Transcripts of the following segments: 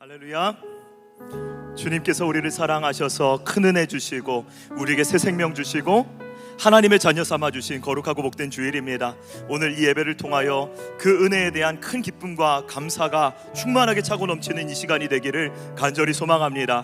할렐루야. 주님께서 우리를 사랑하셔서 큰 은혜 주시고 우리에게 새 생명 주시고 하나님의 자녀 삼아 주신 거룩하고 복된 주일입니다. 오늘 이 예배를 통하여 그 은혜에 대한 큰 기쁨과 감사가 충만하게 차고 넘치는 이 시간이 되기를 간절히 소망합니다.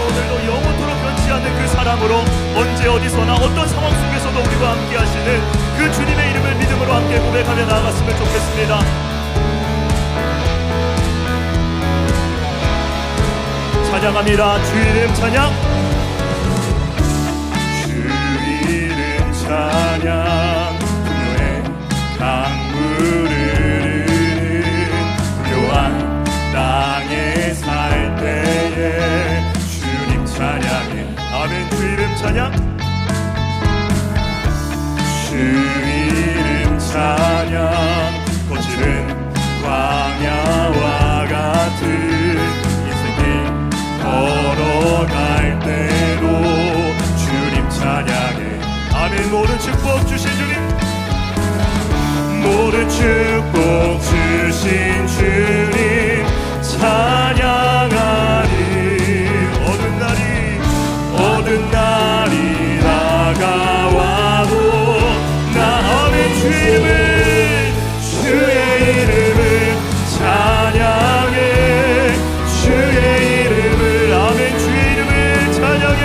오늘도 영원토록 변치 않는 그 사랑으로 언제 어디서나 어떤 상황 속에서도 우리와 함께 하시는 그 주님의 이름을 믿음으로 함께 고백하며 나아갔으면 좋겠습니다. 찬양합니다. 주 이름 찬양, 주 이름 찬양. 풍요의 강물을 흐르는 풍요한 땅에 살 때에 찬양해. 아멘. 주 이름 찬양, 주 이름 찬양. 거칠은 광야와 같은 인생길 걸어갈 때도 주님 찬양해. 아멘. 모든 축복 주신 주님, 모든 축복 주신 주님 찬양하리. 어두운 날이 다가와도 나 아멘. 주 이름을, 주의 이름을 찬양해. 주의 이름을, 아멘. 주의 이름을 찬양해.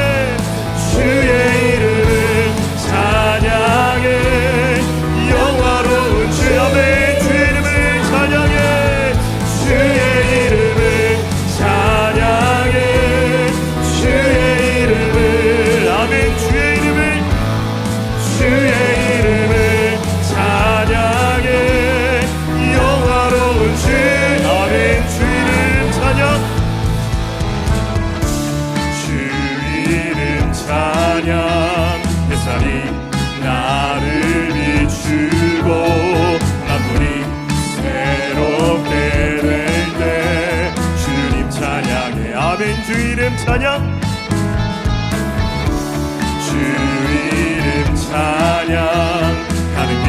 주의 이름을 찬양해. 영화로운 주, 아멘. 주의 이름을 찬양해. 주의 이름을 찬양해. 주의 이름을, 아멘. 주의 이름을, 주의 이름을 찬양해. 영화로운 주, 아멘. 주 이름 찬양, 주 이름 찬양. 햇살이 나를 비추고 만물이 새롭게 될 때 주님 찬양해. 아멘. 주 이름 찬양, 주 이름 찬양. 가는 길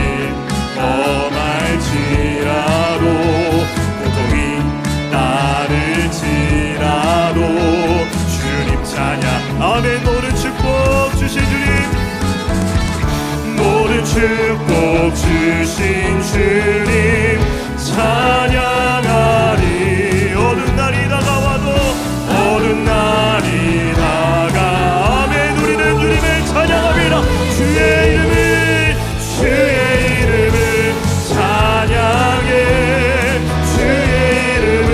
험할지라도 고통이 따를지라도 주님 찬양. 아멘. 모든 축복 주신 주님, 모든 축복 주신 주님 찬양하리. 어두운 날이 다가와도, 어두운 날이 다가, 아멘. 우리는 주님을 찬양합니다. 주의 이름을, 주의 이름을 찬양해. 주의 이름을,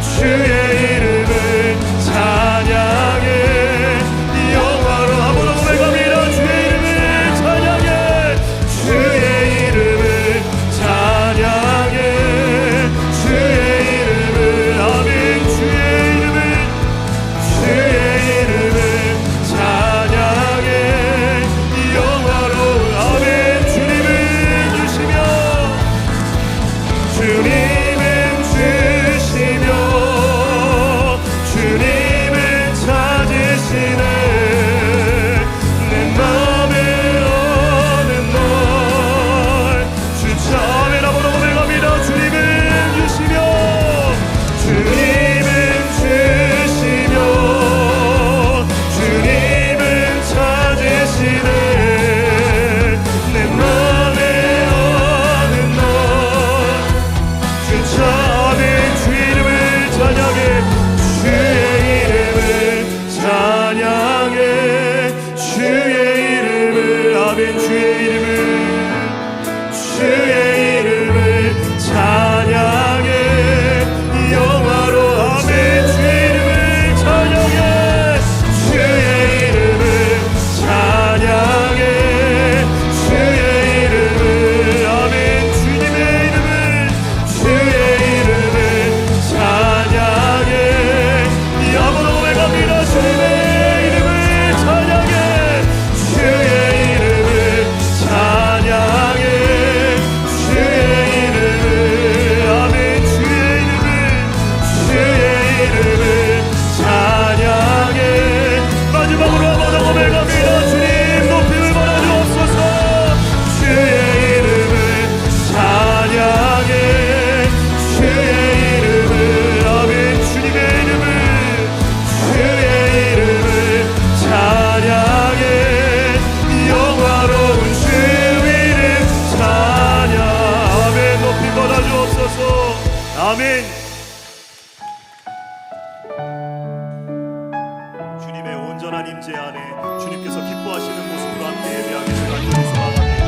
주의 이름을 찬양해. 영화로 아무도 고백합니다. 주의 이름을 찬양해. 온전한 임재 안에 주님께서 기뻐하시는 모습으로 함께 예배하기를 간절히 소망합니다.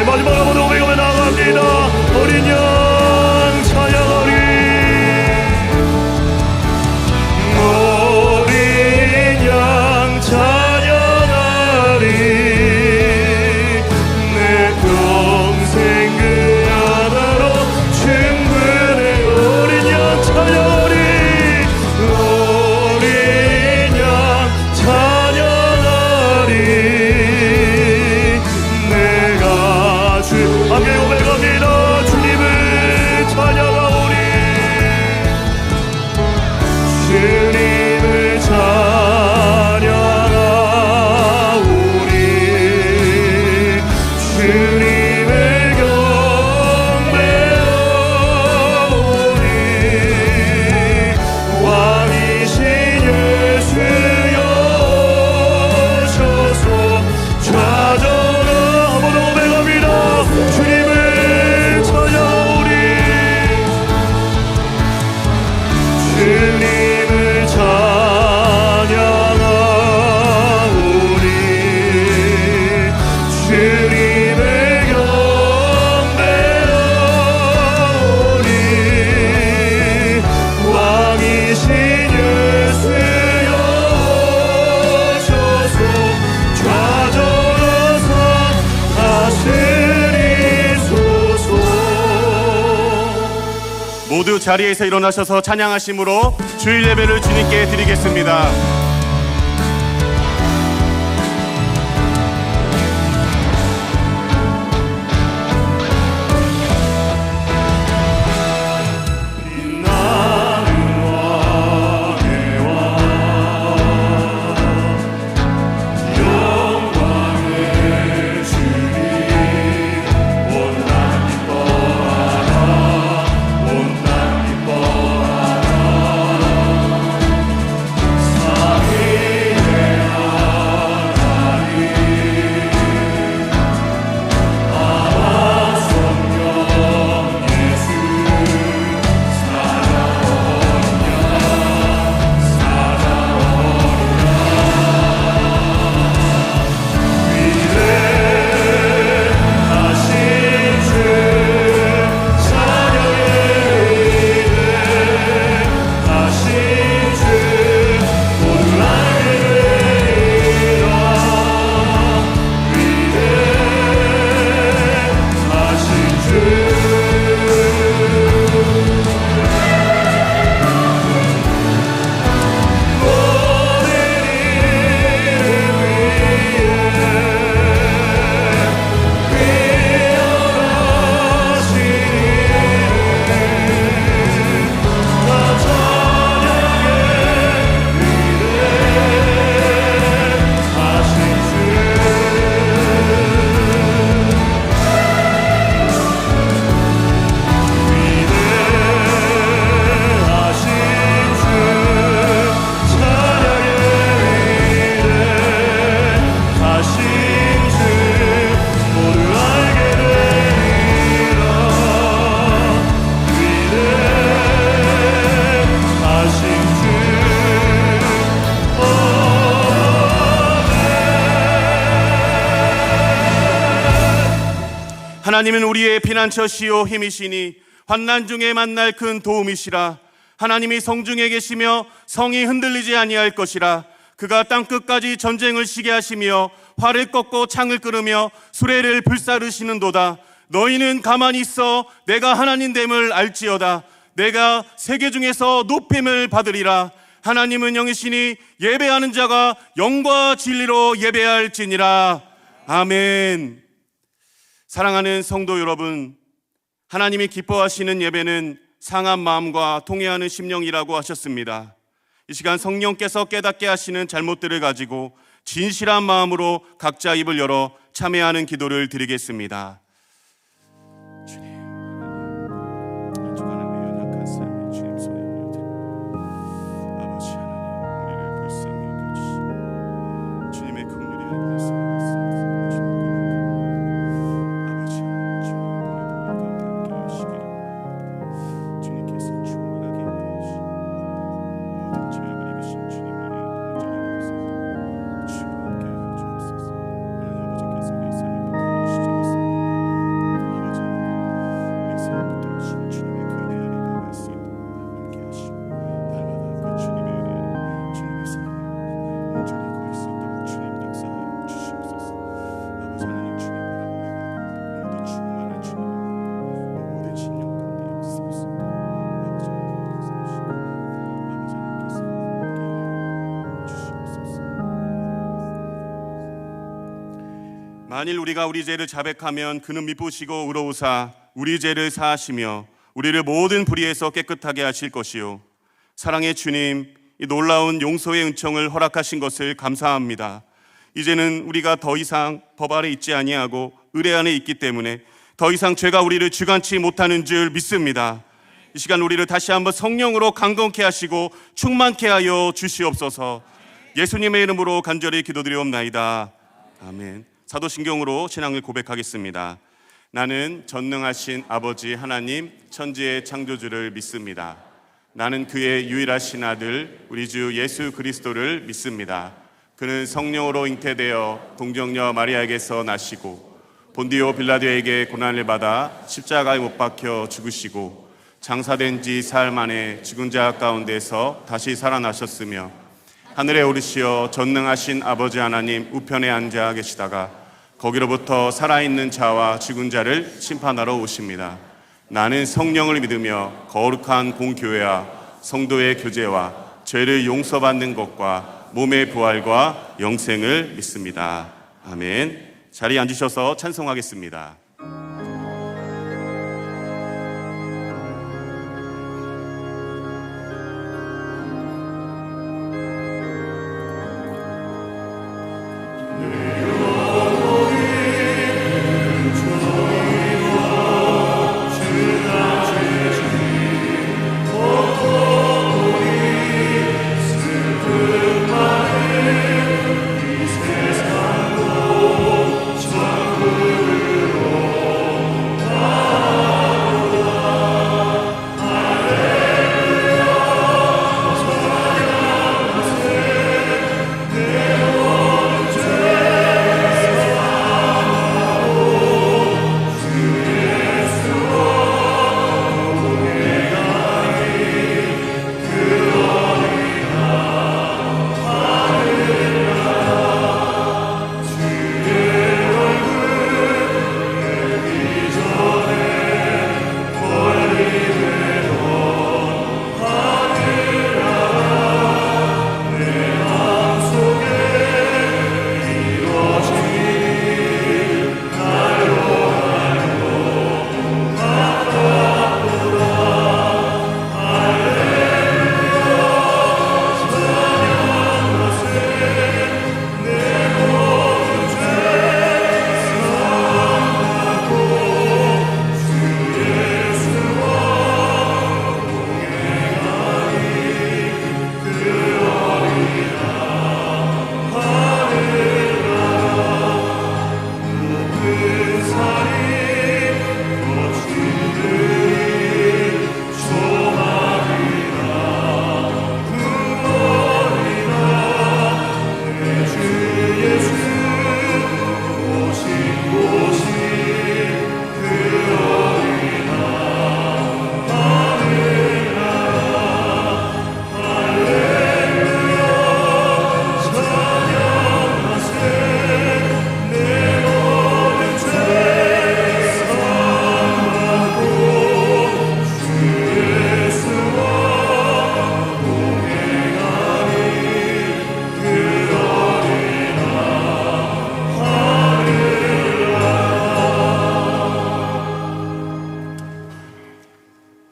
마지막으로 오메가에 나갑니다. 모두 자리에서 일어나셔서 찬양하심으로 주일 예배를 주님께 드리겠습니다. 하나님은 우리의 피난처시요 힘이시니 환난 중에 만날 큰 도움이시라. 하나님이 성중에 계시며 성이 흔들리지 아니할 것이라. 그가 땅끝까지 전쟁을 시게 하시며 활을 꺾고 창을 끄르며 수레를 불사르시는도다. 너희는 가만히 있어 내가 하나님됨을 알지어다. 내가 세계 중에서 높임을 받으리라. 하나님은 영이시니 예배하는 자가 영과 진리로 예배할지니라. 아멘. 사랑하는 성도 여러분, 하나님이 기뻐하시는 예배는 상한 마음과 통회하는 심령이라고 하셨습니다. 이 시간 성령께서 깨닫게 하시는 잘못들을 가지고 진실한 마음으로 각자 입을 열어 참회하는 기도를 드리겠습니다. 만일 우리가 우리 죄를 자백하면 그는 미쁘시고 의로우사 우리 죄를 사하시며 우리를 모든 불의에서 깨끗하게 하실 것이요. 사랑의 주님, 이 놀라운 용서의 은총을 허락하신 것을 감사합니다. 이제는 우리가 더 이상 법 아래 있지 아니하고 의뢰 안에 있기 때문에 더 이상 죄가 우리를 주관치 못하는 줄 믿습니다. 이 시간 우리를 다시 한번 성령으로 강건케 하시고 충만케 하여 주시옵소서. 예수님의 이름으로 간절히 기도드리옵나이다. 아멘. 사도신경으로 신앙을 고백하겠습니다. 나는 전능하신 아버지 하나님 천지의 창조주를 믿습니다. 나는 그의 유일하신 아들 우리 주 예수 그리스도를 믿습니다. 그는 성령으로 잉태되어 동정녀 마리아에게서 나시고 본디오 빌라도에게 고난을 받아 십자가에 못 박혀 죽으시고 장사된 지 사흘 만에 죽은 자 가운데서 다시 살아나셨으며 하늘에 오르시어 전능하신 아버지 하나님 우편에 앉아 계시다가 거기로부터 살아있는 자와 죽은 자를 심판하러 오십니다. 나는 성령을 믿으며 거룩한 공교회와 성도의 교제와 죄를 용서받는 것과 몸의 부활과 영생을 믿습니다. 아멘. 자리에 앉으셔서 찬송하겠습니다.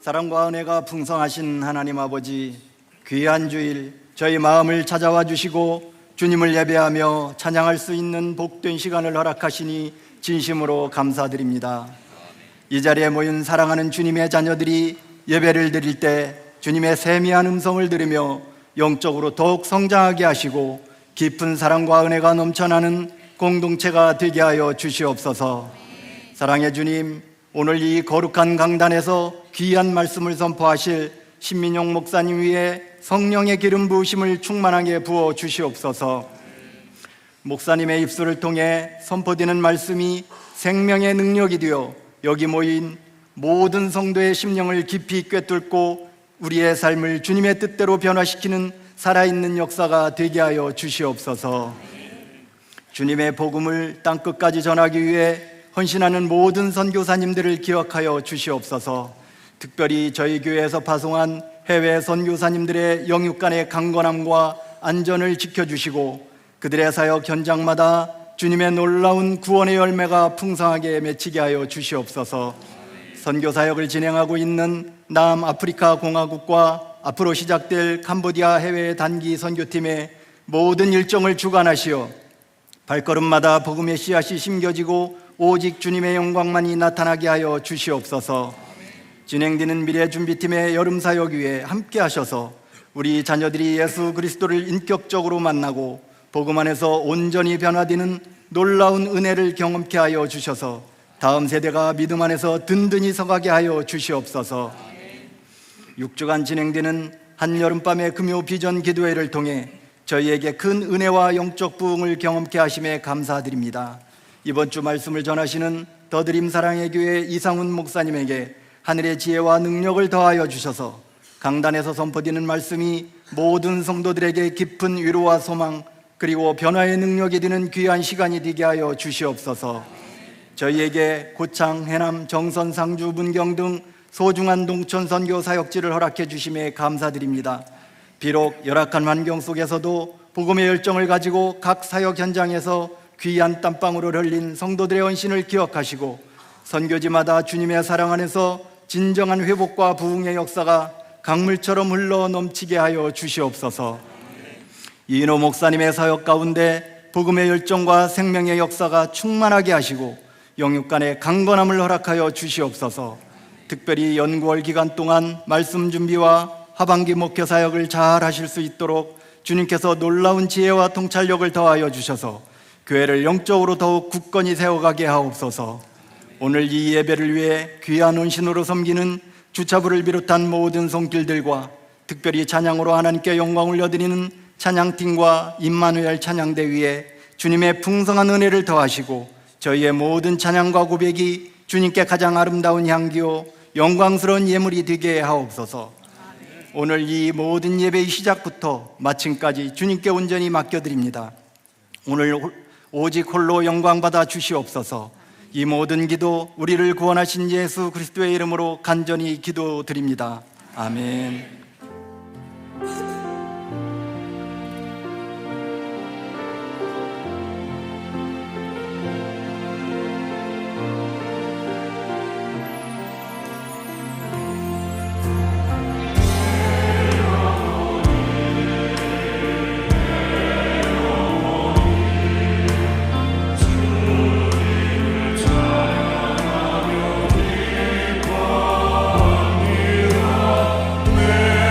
사랑과 은혜가 풍성하신 하나님 아버지, 귀한 주일 저희 마음을 찾아와 주시고 주님을 예배하며 찬양할 수 있는 복된 시간을 허락하시니 진심으로 감사드립니다. 이 자리에 모인 사랑하는 주님의 자녀들이 예배를 드릴 때 주님의 세미한 음성을 들으며 영적으로 더욱 성장하게 하시고 깊은 사랑과 은혜가 넘쳐나는 공동체가 되게 하여 주시옵소서. 사랑의 주님, 오늘 이 거룩한 강단에서 귀한 말씀을 선포하실 신민용 목사님 위에 성령의 기름 부으심을 충만하게 부어 주시옵소서. 목사님의 입술을 통해 선포되는 말씀이 생명의 능력이 되어 여기 모인 모든 성도의 심령을 깊이 꿰뚫고 우리의 삶을 주님의 뜻대로 변화시키는 살아있는 역사가 되게 하여 주시옵소서. 주님의 복음을 땅끝까지 전하기 위해 헌신하는 모든 선교사님들을 기억하여 주시옵소서. 특별히 저희 교회에서 파송한 해외 선교사님들의 영육간의 강건함과 안전을 지켜주시고 그들의 사역 현장마다 주님의 놀라운 구원의 열매가 풍성하게 맺히게 하여 주시옵소서. 선교사역을 진행하고 있는 남아프리카 공화국과 앞으로 시작될 캄보디아 해외 단기 선교팀의 모든 일정을 주관하시어 발걸음마다 복음의 씨앗이 심겨지고 오직 주님의 영광만이 나타나게 하여 주시옵소서. 진행되는 미래준비팀의 여름사역 위에 함께 하셔서 우리 자녀들이 예수 그리스도를 인격적으로 만나고 복음 안에서 온전히 변화되는 놀라운 은혜를 경험케 하여 주셔서 다음 세대가 믿음 안에서 든든히 서가게 하여 주시옵소서. 6주간 진행되는 한여름밤의 금요 비전 기도회를 통해 저희에게 큰 은혜와 영적 부흥을 경험케 하심에 감사드립니다. 이번 주 말씀을 전하시는 더드림 사랑의 교회 이상훈 목사님에게 하늘의 지혜와 능력을 더하여 주셔서 강단에서 선포되는 말씀이 모든 성도들에게 깊은 위로와 소망 그리고 변화의 능력이 되는 귀한 시간이 되게 하여 주시옵소서. 저희에게 고창, 해남, 정선, 상주, 문경 등 소중한 농촌 선교 사역지를 허락해 주심에 감사드립니다. 비록 열악한 환경 속에서도 복음의 열정을 가지고 각 사역 현장에서 귀한 땀방울을 흘린 성도들의 헌신을 기억하시고 선교지마다 주님의 사랑 안에서 진정한 회복과 부흥의 역사가 강물처럼 흘러 넘치게 하여 주시옵소서. 이인호 목사님의 사역 가운데 복음의 열정과 생명의 역사가 충만하게 하시고 영육간의 강건함을 허락하여 주시옵소서. 특별히 연구월 기간 동안 말씀 준비와 하반기 목회 사역을 잘 하실 수 있도록 주님께서 놀라운 지혜와 통찰력을 더하여 주셔서 교회를 영적으로 더욱 굳건히 세워가게 하옵소서. 오늘 이 예배를 위해 귀한 헌신으로 섬기는 주차부를 비롯한 모든 손길들과 특별히 찬양으로 하나님께 영광 올려드리는 찬양팀과 임마누엘 찬양대 위에 주님의 풍성한 은혜를 더하시고 저희의 모든 찬양과 고백이 주님께 가장 아름다운 향기요 영광스러운 예물이 되게 하옵소서. 오늘 이 모든 예배의 시작부터 마침까지 주님께 온전히 맡겨드립니다. 오늘 오직 홀로 영광받아 주시옵소서. 이 모든 기도 우리를 구원하신 예수 그리스도의 이름으로 간절히 기도드립니다. 아멘. 내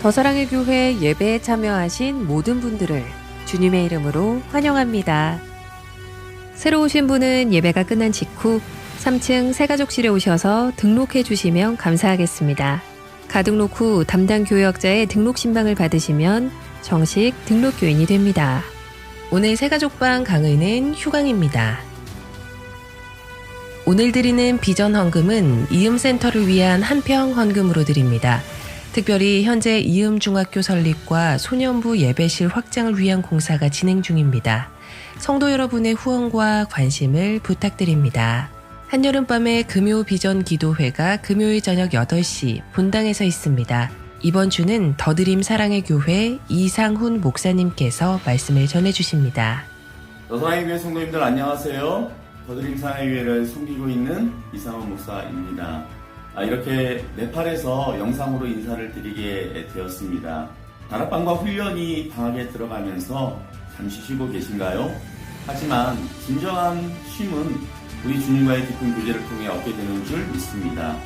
더사랑의 교회 예배에 참여하신 모든 분들을 주님의 이름으로 환영합니다. 새로 오신 분은 예배가 끝난 직후 3층 새가족실에 오셔서 등록해 주시면 감사하겠습니다. 가등록 후 담당 교역자의 등록 신방을 받으시면 정식 등록 교인이 됩니다. 오늘 새가족방 강의는 휴강입니다. 오늘 드리는 비전 헌금은 이음센터를 위한 한평 헌금으로 드립니다. 특별히 현재 이음중학교 설립과 소년부 예배실 확장을 위한 공사가 진행 중입니다. 성도 여러분의 후원과 관심을 부탁드립니다. 한여름밤의 금요 비전 기도회가 금요일 저녁 8시 본당에서 있습니다. 이번 주는 더드림 사랑의 교회 이상훈 목사님께서 말씀을 전해주십니다. 더사랑의 교회 성도님들 안녕하세요. 더드림 사랑의 교회를 섬기고 있는 이상훈 목사입니다. 이렇게 네팔에서 영상으로 인사를 드리게 되었습니다. 다락방과 훈련이 방학에 들어가면서 잠시 쉬고 계신가요? 하지만 진정한 쉼은 우리 주님과의 깊은 교제를 통해 얻게 되는 줄 믿습니다.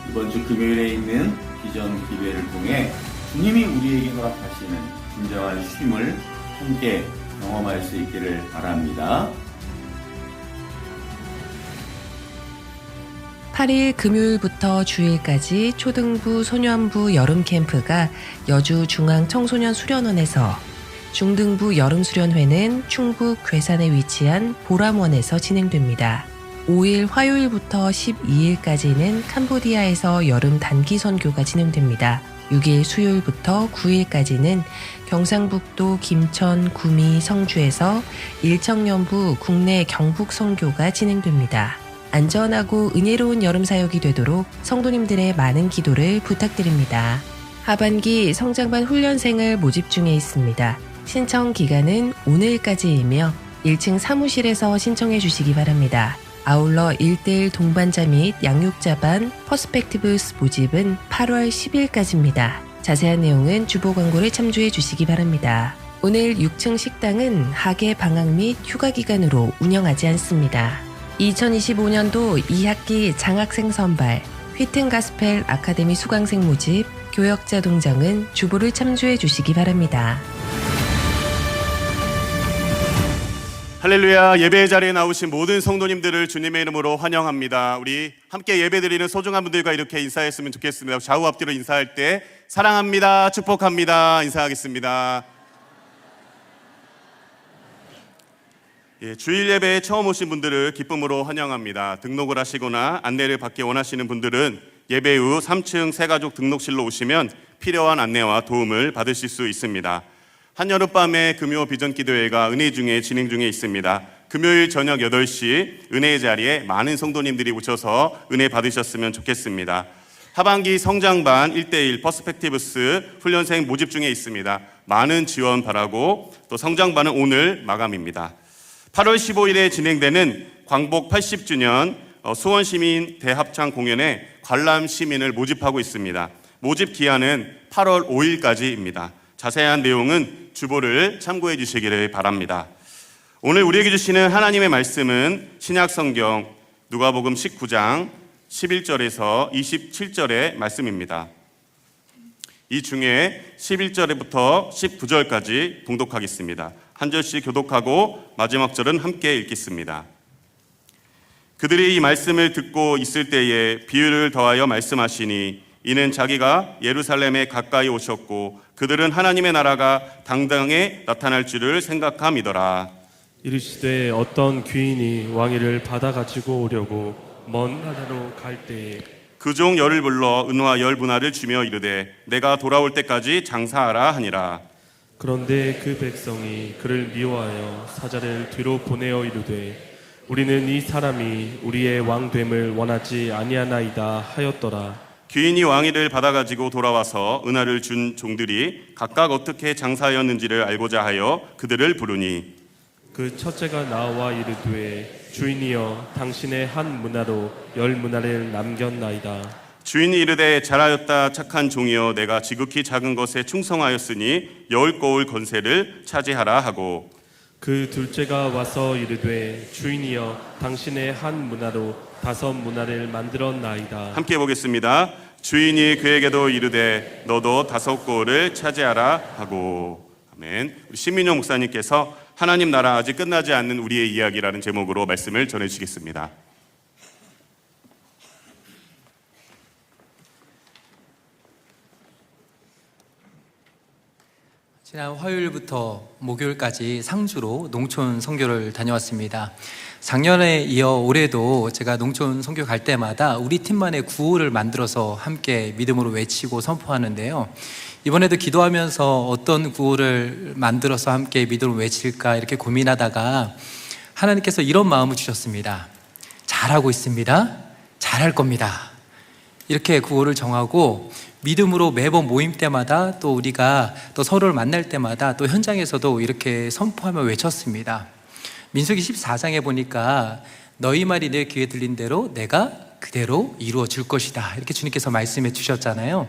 이번 주 금요일에 있는 비전 기도회를 통해 주님이 우리에게 허락하시는 진정한 쉼을 함께 경험할 수 있기를 바랍니다. 8일 금요일부터 주일까지 초등부, 소년부 여름 캠프가 여주 중앙청소년수련원에서, 중등부 여름수련회는 충북 괴산에 위치한 보람원에서 진행됩니다. 5일 화요일부터 12일까지는 캄보디아에서 여름 단기 선교가 진행됩니다. 6일 수요일부터 9일까지는 경상북도 김천, 구미, 성주에서 일청년부 국내 경북 선교가 진행됩니다. 안전하고 은혜로운 여름 사역이 되도록 성도님들의 많은 기도를 부탁드립니다. 하반기 성장반 훈련생을 모집 중에 있습니다. 신청 기간은 오늘까지이며 1층 사무실에서 신청해 주시기 바랍니다. 아울러 1대1 동반자 및 양육자반 퍼스펙티브스 모집은 8월 10일까지입니다. 자세한 내용은 주보 광고를 참조해 주시기 바랍니다. 오늘 6층 식당은 학예 방학 및 휴가 기간으로 운영하지 않습니다. 2025년도 2학기 장학생 선발, 휘튼 가스펠 아카데미 수강생 모집, 교역자 동정은 주보를 참조해 주시기 바랍니다. 할렐루야. 예배의 자리에 나오신 모든 성도님들을 주님의 이름으로 환영합니다. 우리 함께 예배드리는 소중한 분들과 이렇게 인사했으면 좋겠습니다. 좌우 앞뒤로 인사할 때 사랑합니다, 축복합니다 인사하겠습니다. 주일 예배에 처음 오신 분들을 기쁨으로 환영합니다. 등록을 하시거나 안내를 받기 원하시는 분들은 예배 후 3층 새가족 등록실로 오시면 필요한 안내와 도움을 받으실 수 있습니다. 한여름밤의 금요 비전 기도회가 은혜 중에 진행 중에 있습니다. 금요일 저녁 8시 은혜의 자리에 많은 성도님들이 오셔서 은혜 받으셨으면 좋겠습니다. 하반기 성장반 1대1 퍼스펙티브스 훈련생 모집 중에 있습니다. 많은 지원 바라고, 또 성장반은 오늘 마감입니다. 8월 15일에 진행되는 광복 80주년 수원시민 대합창 공연에 관람 시민을 모집하고 있습니다. 모집 기한은 8월 5일까지입니다. 자세한 내용은 주보를 참고해 주시기를 바랍니다. 오늘 우리에게 주시는 하나님의 말씀은 신약성경 누가복음 19장 11절에서 27절의 말씀입니다. 이 중에 11절부터 19절까지 봉독하겠습니다. 한 절씩 교독하고 마지막 절은 함께 읽겠습니다. 그들이 이 말씀을 듣고 있을 때에 비유를 더하여 말씀하시니, 이는 자기가 예루살렘에 가까이 오셨고 그들은 하나님의 나라가 당당에 나타날 줄을 생각함이더라. 이르시되 어떤 귀인이 왕위를 받아 가지고 오려고 먼 나라로 갈 때에 그 종 열을 불러 은화 10분할을 주며 이르되 내가 돌아올 때까지 장사하라 하니라. 그런데 그 백성이 그를 미워하여 사자를 뒤로 보내어 이르되 우리는 이 사람이 우리의 왕됨을 원하지 아니하나이다 하였더라. 귀인이 왕위를 받아가지고 돌아와서 은화를 준 종들이 각각 어떻게 장사하였는지를 알고자 하여 그들을 부르니, 그 첫째가 나와 이르되 주인이여 당신의 한 문화로 10문화를 남겼나이다. 주인이 이르되 잘하였다 착한 종이여, 내가 지극히 작은 것에 충성하였으니 10거울 건세를 차지하라 하고, 그 둘째가 와서 이르되 주인이여 당신의 한 문화로 5문화를 만들었나이다. 함께 보겠습니다. 주인이 그에게도 이르되 너도 5골을 차지하라 하고. 아멘. 우리 신민영 목사님께서 하나님 나라 아직 끝나지 않는 우리의 이야기라는 제목으로 말씀을 전해주시겠습니다. 지난 화요일부터 목요일까지 상주로 농촌 선교를 다녀왔습니다. 작년에 이어 올해도 제가 농촌 선교 갈 때마다 우리 팀만의 구호를 만들어서 함께 믿음으로 외치고 선포하는데요. 이번에도 기도하면서 어떤 구호를 만들어서 함께 믿음으로 외칠까 이렇게 고민하다가 하나님께서 이런 마음을 주셨습니다. 잘하고 있습니다. 잘할 겁니다. 이렇게 구호를 정하고 믿음으로 매번 모임 때마다 또 우리가 또 서로를 만날 때마다 또 현장에서도 이렇게 선포하며 외쳤습니다. 민수기 14장에 보니까 너희 말이 내 귀에 들린 대로 내가 그대로 이루어 줄 것이다 이렇게 주님께서 말씀해 주셨잖아요.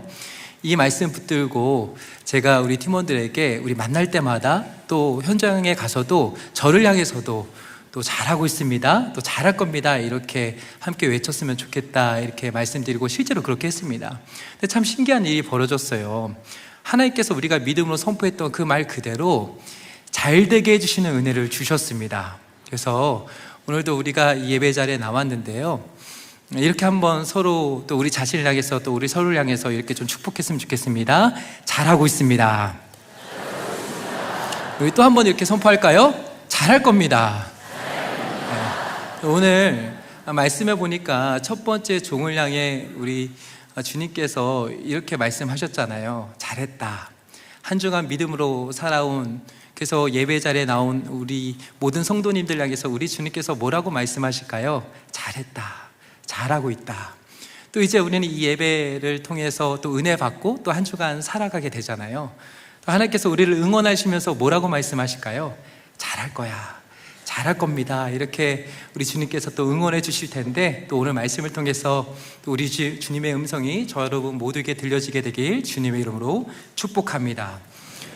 이 말씀 붙들고 제가 우리 팀원들에게 우리 만날 때마다 또 현장에 가서도 저를 향해서도 또 잘하고 있습니다, 또 잘할 겁니다 이렇게 함께 외쳤으면 좋겠다 이렇게 말씀드리고 실제로 그렇게 했습니다. 근데 참 신기한 일이 벌어졌어요. 하나님께서 우리가 믿음으로 선포했던 그 말 그대로 잘되게 해주시는 은혜를 주셨습니다. 그래서 오늘도 우리가 이 예배 자리에 나왔는데요, 이렇게 한번 서로 또 우리 자신을 향해서 또 우리 서로를 향해서 이렇게 좀 축복했으면 좋겠습니다. 잘하고 있습니다. 우리 또 한번 이렇게 선포할까요? 잘할 겁니다. 네. 오늘 말씀해 보니까 첫 번째 종을 향해 우리 주님께서 이렇게 말씀하셨잖아요. 잘했다. 한 주간 믿음으로 살아온, 그래서 예배 자리에 나온 우리 모든 성도님들 향해서 우리 주님께서 뭐라고 말씀하실까요? 잘했다. 잘하고 있다. 또 이제 우리는 이 예배를 통해서 또 은혜 받고 또 한 주간 살아가게 되잖아요. 또 하나님께서 우리를 응원하시면서 뭐라고 말씀하실까요? 잘할 거야. 잘할 겁니다. 이렇게 우리 주님께서 또 응원해 주실 텐데, 또 오늘 말씀을 통해서 또 우리 주님의 음성이 저 여러분 모두에게 들려지게 되길 주님의 이름으로 축복합니다.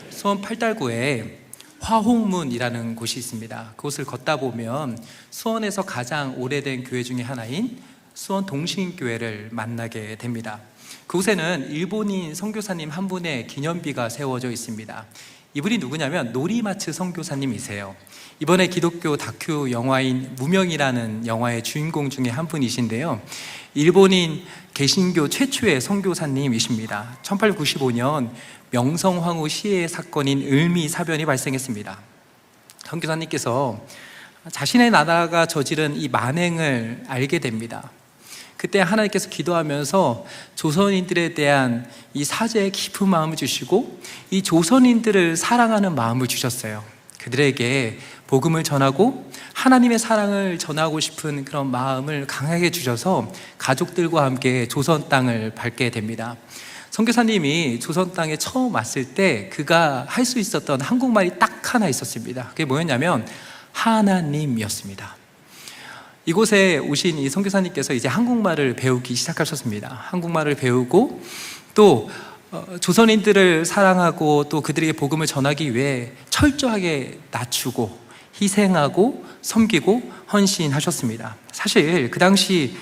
수원 팔달구에 화홍문이라는 곳이 있습니다. 그곳을 걷다 보면 수원에서 가장 오래된 교회 중에 하나인 수원 동신교회를 만나게 됩니다. 그곳에는 일본인 선교사님 한 분의 기념비가 세워져 있습니다. 이분이 누구냐면 노리마츠 선교사님이세요. 이번에 기독교 다큐 영화인 무명이라는 영화의 주인공 중에 한 분이신데요, 일본인 개신교 최초의 선교사님이십니다. 1895년 명성황후 시해 사건인 을미사변이 발생했습니다. 선교사님께서 자신의 나라가 저지른 이 만행을 알게 됩니다. 그때 하나님께서 기도하면서 조선인들에 대한 이 사죄의 깊은 마음을 주시고 이 조선인들을 사랑하는 마음을 주셨어요. 그들에게 복음을 전하고 하나님의 사랑을 전하고 싶은 그런 마음을 강하게 주셔서 가족들과 함께 조선 땅을 밟게 됩니다. 선교사님이 조선 땅에 처음 왔을 때 그가 할 수 있었던 한국말이 딱 하나 있었습니다. 그게 뭐였냐면 하나님이었습니다. 이곳에 오신 이 선교사님께서 이제 한국말을 배우기 시작하셨습니다. 한국말을 배우고 또 조선인들을 사랑하고 또 그들에게 복음을 전하기 위해 철저하게 낮추고 희생하고 섬기고 헌신하셨습니다. 사실 그 당시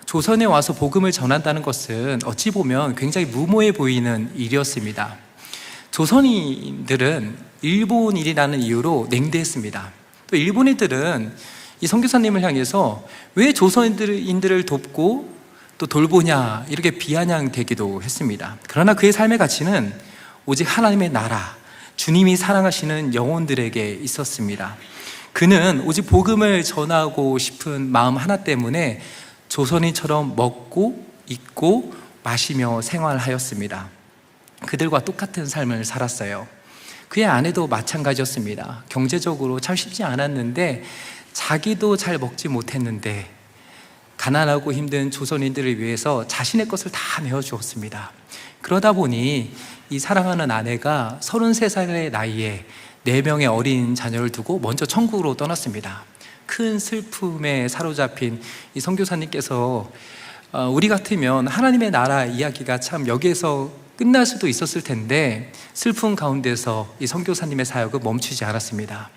조선에 와서 복음을 전한다는 것은 어찌 보면 굉장히 무모해 보이는 일이었습니다. 조선인들은 일본인이라는 이유로 냉대했습니다. 또 일본인들은 이 선교사님을 향해서 왜 조선인들을 돕고 또 돌보냐 이렇게 비아냥되기도 했습니다. 그러나 그의 삶의 가치는 오직 하나님의 나라, 주님이 사랑하시는 영혼들에게 있었습니다. 그는 오직 복음을 전하고 싶은 마음 하나 때문에 조선인처럼 먹고 입고 마시며 생활하였습니다. 그들과 똑같은 삶을 살았어요. 그의 아내도 마찬가지였습니다. 경제적으로 참 쉽지 않았는데 자기도 잘 먹지 못했는데 가난하고 힘든 조선인들을 위해서 자신의 것을 다 내어주었습니다. 그러다 보니 이 사랑하는 아내가 33살의 나이에 4명의 어린 자녀를 두고 먼저 천국으로 떠났습니다. 큰 슬픔에 사로잡힌 이 선교사님께서 우리 같으면 하나님의 나라 이야기가 참 여기에서 끝날 수도 있었을 텐데 슬픔 가운데서 이 선교사님의 사역은 멈추지 않았습니다.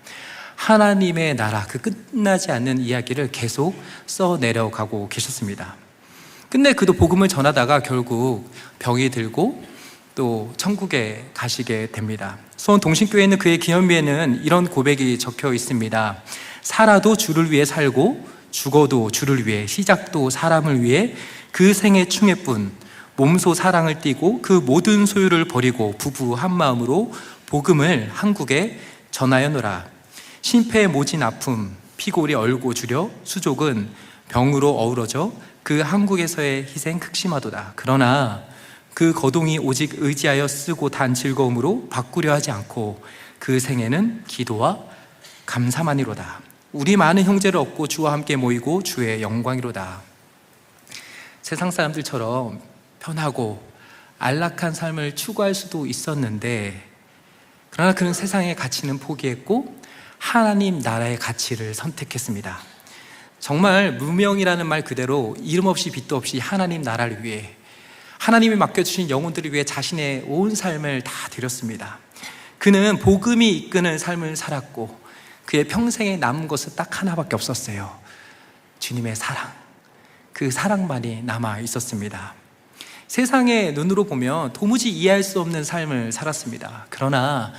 하나님의 나라, 그 끝나지 않는 이야기를 계속 써내려가고 계셨습니다. 근데 그도 복음을 전하다가 결국 병이 들고 또 천국에 가시게 됩니다. 수원 동신교회에 있는 그의 기념비에는 이런 고백이 적혀 있습니다. 살아도 주를 위해 살고 죽어도 주를 위해, 시작도 사람을 위해 그 생애 충애뿐 몸소 사랑을 띠고 그 모든 소유를 버리고 부부 한 마음으로 복음을 한국에 전하여노라. 심폐에 모진 아픔 피골이 얼고 주려 수족은 병으로 어우러져 그 한국에서의 희생 극심하도다. 그러나 그 거동이 오직 의지하여 쓰고 단 즐거움으로 바꾸려 하지 않고 그 생애는 기도와 감사만이로다. 우리 많은 형제를 얻고 주와 함께 모이고 주의 영광이로다. 세상 사람들처럼 편하고 안락한 삶을 추구할 수도 있었는데, 그러나 그는 세상의 가치는 포기했고 하나님 나라의 가치를 선택했습니다. 정말 무명이라는 말 그대로 이름 없이 빛도 없이 하나님 나라를 위해, 하나님이 맡겨주신 영혼들을 위해 자신의 온 삶을 다 드렸습니다. 그는 복음이 이끄는 삶을 살았고 그의 평생에 남은 것은 딱 하나밖에 없었어요. 주님의 사랑. 그 사랑만이 남아 있었습니다. 세상의 눈으로 보면 도무지 이해할 수 없는 삶을 살았습니다. 그러나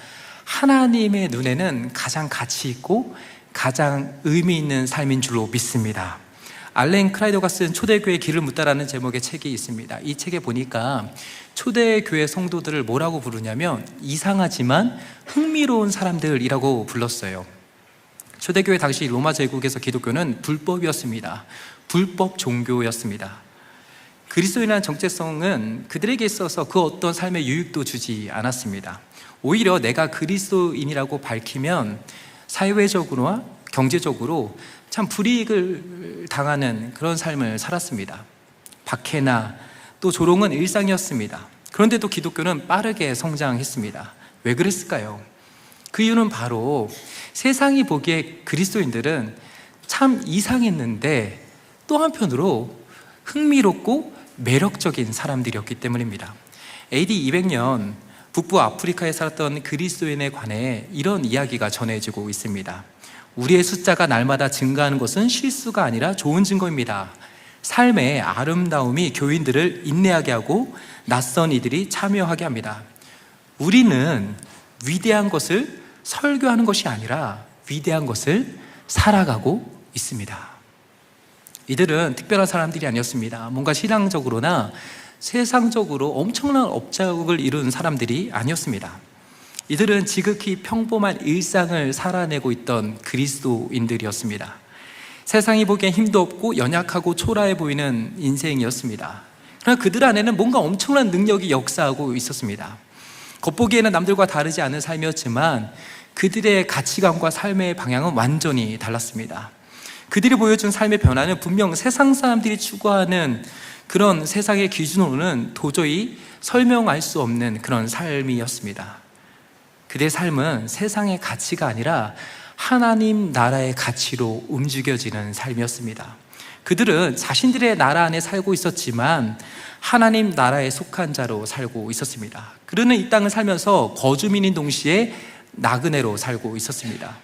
하나님의 눈에는 가장 가치 있고 가장 의미 있는 삶인 줄로 믿습니다. 알렌 크라이더가 쓴 초대교회 길을 묻다라는 제목의 책이 있습니다. 이 책에 보니까 초대교회 성도들을 뭐라고 부르냐면 이상하지만 흥미로운 사람들이라고 불렀어요. 초대교회 당시 로마 제국에서 기독교는 불법이었습니다. 불법 종교였습니다. 그리스도인이라는 정체성은 그들에게 있어서 그 어떤 삶의 유익도 주지 않았습니다. 오히려 내가 그리스도인이라고 밝히면 사회적으로나 경제적으로 참 불이익을 당하는 그런 삶을 살았습니다. 박해나 또 조롱은 일상이었습니다. 그런데도 기독교는 빠르게 성장했습니다. 왜 그랬을까요? 그 이유는 바로 세상이 보기에 그리스도인들은 참 이상했는데 또 한편으로 흥미롭고 매력적인 사람들이었기 때문입니다. AD 200년 북부 아프리카에 살았던 그리스도인에 관해 이런 이야기가 전해지고 있습니다. 우리의 숫자가 날마다 증가하는 것은 실수가 아니라 좋은 증거입니다. 삶의 아름다움이 교인들을 인내하게 하고 낯선 이들이 참여하게 합니다. 우리는 위대한 것을 설교하는 것이 아니라 위대한 것을 살아가고 있습니다. 이들은 특별한 사람들이 아니었습니다. 뭔가 신앙적으로나 세상적으로 엄청난 업적을 이룬 사람들이 아니었습니다. 이들은 지극히 평범한 일상을 살아내고 있던 그리스도인들이었습니다. 세상이 보기엔 힘도 없고 연약하고 초라해 보이는 인생이었습니다. 그러나 그들 안에는 뭔가 엄청난 능력이 역사하고 있었습니다. 겉보기에는 남들과 다르지 않은 삶이었지만 그들의 가치관과 삶의 방향은 완전히 달랐습니다. 그들이 보여준 삶의 변화는 분명 세상 사람들이 추구하는 그런 세상의 기준으로는 도저히 설명할 수 없는 그런 삶이었습니다. 그들의 삶은 세상의 가치가 아니라 하나님 나라의 가치로 움직여지는 삶이었습니다. 그들은 자신들의 나라 안에 살고 있었지만 하나님 나라에 속한 자로 살고 있었습니다. 그들은 이 땅을 살면서 거주민인 동시에 나그네로 살고 있었습니다.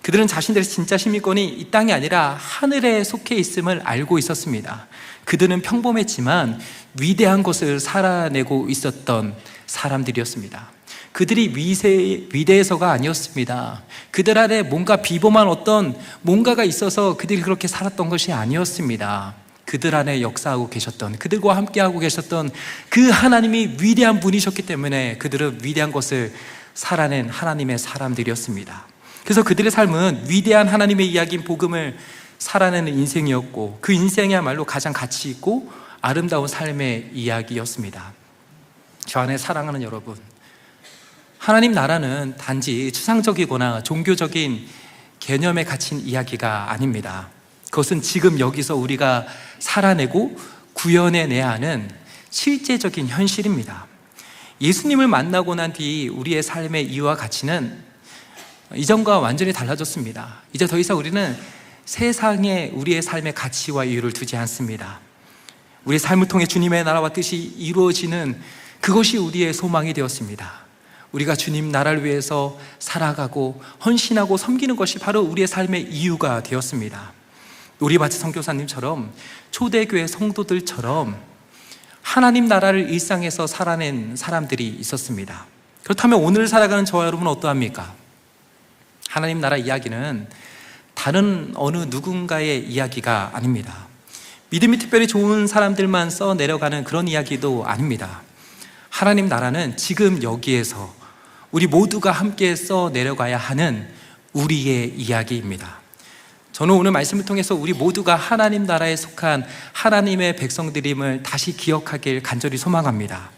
그들은 자신들의 진짜 시민권이 이 땅이 아니라 하늘에 속해 있음을 알고 있었습니다. 그들은 평범했지만 위대한 것을 살아내고 있었던 사람들이었습니다. 그들이 위대해서가 아니었습니다. 그들 안에 뭔가 비범한 어떤 뭔가가 있어서 그들이 그렇게 살았던 것이 아니었습니다. 그들 안에 역사하고 계셨던, 그들과 함께하고 계셨던 그 하나님이 위대한 분이셨기 때문에 그들은 위대한 것을 살아낸 하나님의 사람들이었습니다. 그래서 그들의 삶은 위대한 하나님의 이야기인 복음을 살아내는 인생이었고 그 인생이야말로 가장 가치 있고 아름다운 삶의 이야기였습니다. 저 안에 사랑하는 여러분, 하나님 나라는 단지 추상적이거나 종교적인 개념에 갇힌 이야기가 아닙니다. 그것은 지금 여기서 우리가 살아내고 구현해내야 하는 실제적인 현실입니다. 예수님을 만나고 난 뒤 우리의 삶의 이유와 가치는 이전과 완전히 달라졌습니다. 이제 더 이상 우리는 세상에 우리의 삶의 가치와 이유를 두지 않습니다. 우리의 삶을 통해 주님의 나라와 뜻이 이루어지는 그것이 우리의 소망이 되었습니다. 우리가 주님 나라를 위해서 살아가고 헌신하고 섬기는 것이 바로 우리의 삶의 이유가 되었습니다. 놀이바치 선교사님처럼 초대교회 성도들처럼 하나님 나라를 일상에서 살아낸 사람들이 있었습니다. 그렇다면 오늘 살아가는 저와 여러분은 어떠합니까? 하나님 나라 이야기는 다른 어느 누군가의 이야기가 아닙니다. 믿음이 특별히 좋은 사람들만 써 내려가는 그런 이야기도 아닙니다. 하나님 나라는 지금 여기에서 우리 모두가 함께 써 내려가야 하는 우리의 이야기입니다. 저는 오늘 말씀을 통해서 우리 모두가 하나님 나라에 속한 하나님의 백성들임을 다시 기억하길 간절히 소망합니다.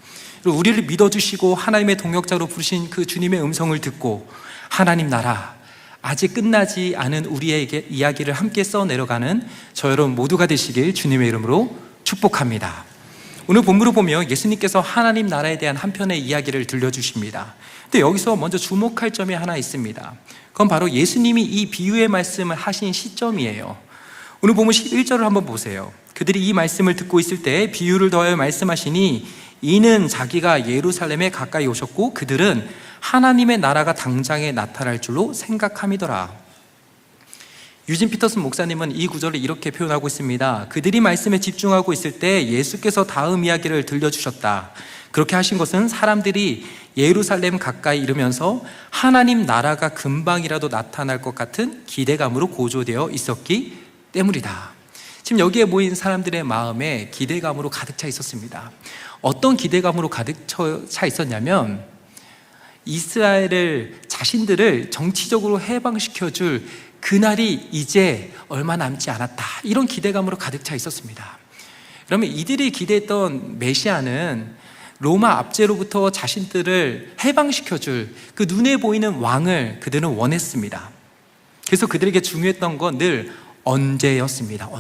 그리고 우리를 믿어주시고 하나님의 동역자로 부르신 그 주님의 음성을 듣고 하나님 나라, 아직 끝나지 않은 우리의 이야기를 함께 써 내려가는 저 여러분 모두가 되시길 주님의 이름으로 축복합니다. 오늘 본문을 보면 예수님께서 하나님 나라에 대한 한 편의 이야기를 들려주십니다. 근데 여기서 먼저 주목할 점이 하나 있습니다. 그건 바로 예수님이 이 비유의 말씀을 하신 시점이에요. 오늘 보면 11절을 한번 보세요. 그들이 이 말씀을 듣고 있을 때 비유를 더하여 말씀하시니 이는 자기가 예루살렘에 가까이 오셨고 그들은 하나님의 나라가 당장에 나타날 줄로 생각함이더라. 유진 피터슨 목사님은 이 구절을 이렇게 표현하고 있습니다. 그들이 말씀에 집중하고 있을 때 예수께서 다음 이야기를 들려주셨다. 그렇게 하신 것은 사람들이 예루살렘 가까이 이르면서 하나님 나라가 금방이라도 나타날 것 같은 기대감으로 고조되어 있었기 때문이다. 지금 여기에 모인 사람들의 마음에 기대감으로 가득 차 있었습니다. 어떤 기대감으로 가득 차 있었냐면 이스라엘을 자신들을 정치적으로 해방시켜줄 그날이 이제 얼마 남지 않았다. 이런 기대감으로 가득 차 있었습니다. 그러면 이들이 기대했던 메시아는 로마 압제로부터 자신들을 해방시켜줄 그 눈에 보이는 왕을 그들은 원했습니다. 그래서 그들에게 중요했던 건 늘 언제였습니다.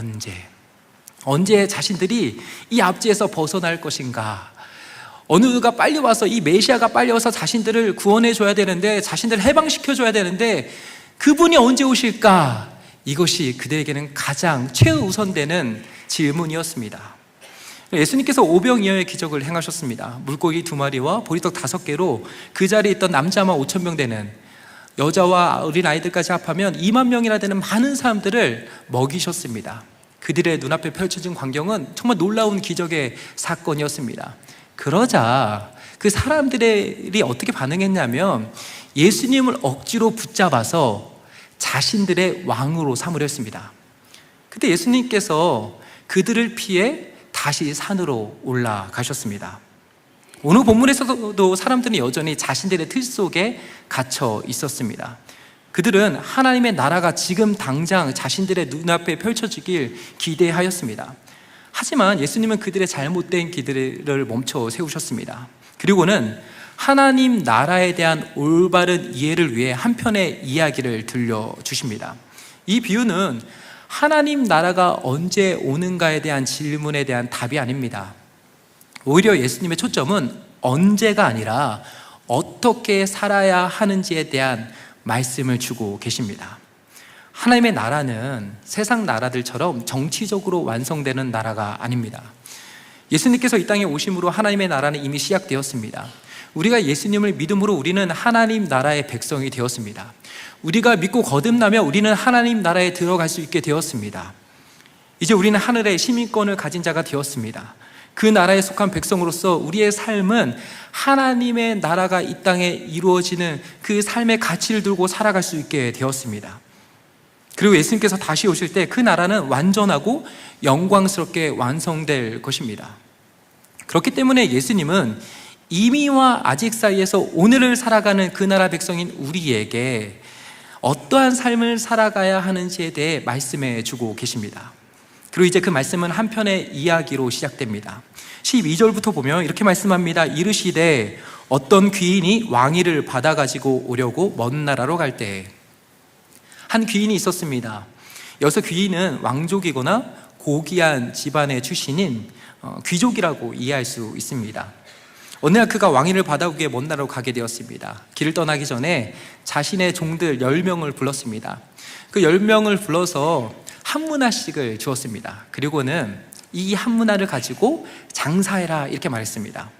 언제 자신들이 이 압제에서 벗어날 것인가, 어느 누가 빨리 와서 이 메시아가 빨리 와서 자신들을 구원해 줘야 되는데, 자신들을 해방시켜 줘야 되는데 그분이 언제 오실까? 이것이 그들에게는 가장 최우선되는 질문이었습니다. 예수님께서 오병이어의 기적을 행하셨습니다. 물고기 2마리와 보리떡 5개로 그 자리에 있던 남자만 5,000명 되는, 여자와 어린 아이들까지 합하면 2만 명이나 되는 많은 사람들을 먹이셨습니다. 그들의 눈앞에 펼쳐진 광경은 정말 놀라운 기적의 사건이었습니다. 그러자 그 사람들이 어떻게 반응했냐면 예수님을 억지로 붙잡아서 자신들의 왕으로 삼으려 했습니다. 그때 예수님께서 그들을 피해 다시 산으로 올라가셨습니다. 오늘 본문에서도 사람들은 여전히 자신들의 틀 속에 갇혀 있었습니다. 그들은 하나님의 나라가 지금 당장 자신들의 눈앞에 펼쳐지길 기대하였습니다. 하지만 예수님은 그들의 잘못된 기대를 멈춰 세우셨습니다. 그리고는 하나님 나라에 대한 올바른 이해를 위해 한 편의 이야기를 들려주십니다. 이 비유는 하나님 나라가 언제 오는가에 대한 질문에 대한 답이 아닙니다. 오히려 예수님의 초점은 언제가 아니라 어떻게 살아야 하는지에 대한 말씀을 주고 계십니다. 하나님의 나라는 세상 나라들처럼 정치적으로 완성되는 나라가 아닙니다. 예수님께서 이 땅에 오심으로 하나님의 나라는 이미 시작되었습니다. 우리가 예수님을 믿음으로 우리는 하나님 나라의 백성이 되었습니다. 우리가 믿고 거듭나며 우리는 하나님 나라에 들어갈 수 있게 되었습니다. 이제 우리는 하늘의 시민권을 가진 자가 되었습니다. 그 나라에 속한 백성으로서 우리의 삶은 하나님의 나라가 이 땅에 이루어지는 그 삶의 가치를 들고 살아갈 수 있게 되었습니다. 그리고 예수님께서 다시 오실 때 그 나라는 완전하고 영광스럽게 완성될 것입니다. 그렇기 때문에 예수님은 이미와 아직 사이에서 오늘을 살아가는 그 나라 백성인 우리에게 어떠한 삶을 살아가야 하는지에 대해 말씀해 주고 계십니다. 그리고 이제 그 말씀은 한 편의 이야기로 시작됩니다. 12절부터 보면 이렇게 말씀합니다. 이르시되 어떤 귀인이 왕위를 받아가지고 오려고 먼 나라로 갈 때, 한 귀인이 있었습니다. 여기서 귀인은 왕족이거나 고귀한 집안의 출신인 귀족이라고 이해할 수 있습니다. 어느 날 그가 왕위를 받아오기 위해 먼 나라로 가게 되었습니다. 길을 떠나기 전에 자신의 종들 10명을 불렀습니다. 그 10명을 불러서 한 문화씩을 주었습니다. 그리고는 이 한 문화를 가지고 장사해라 이렇게 말했습니다.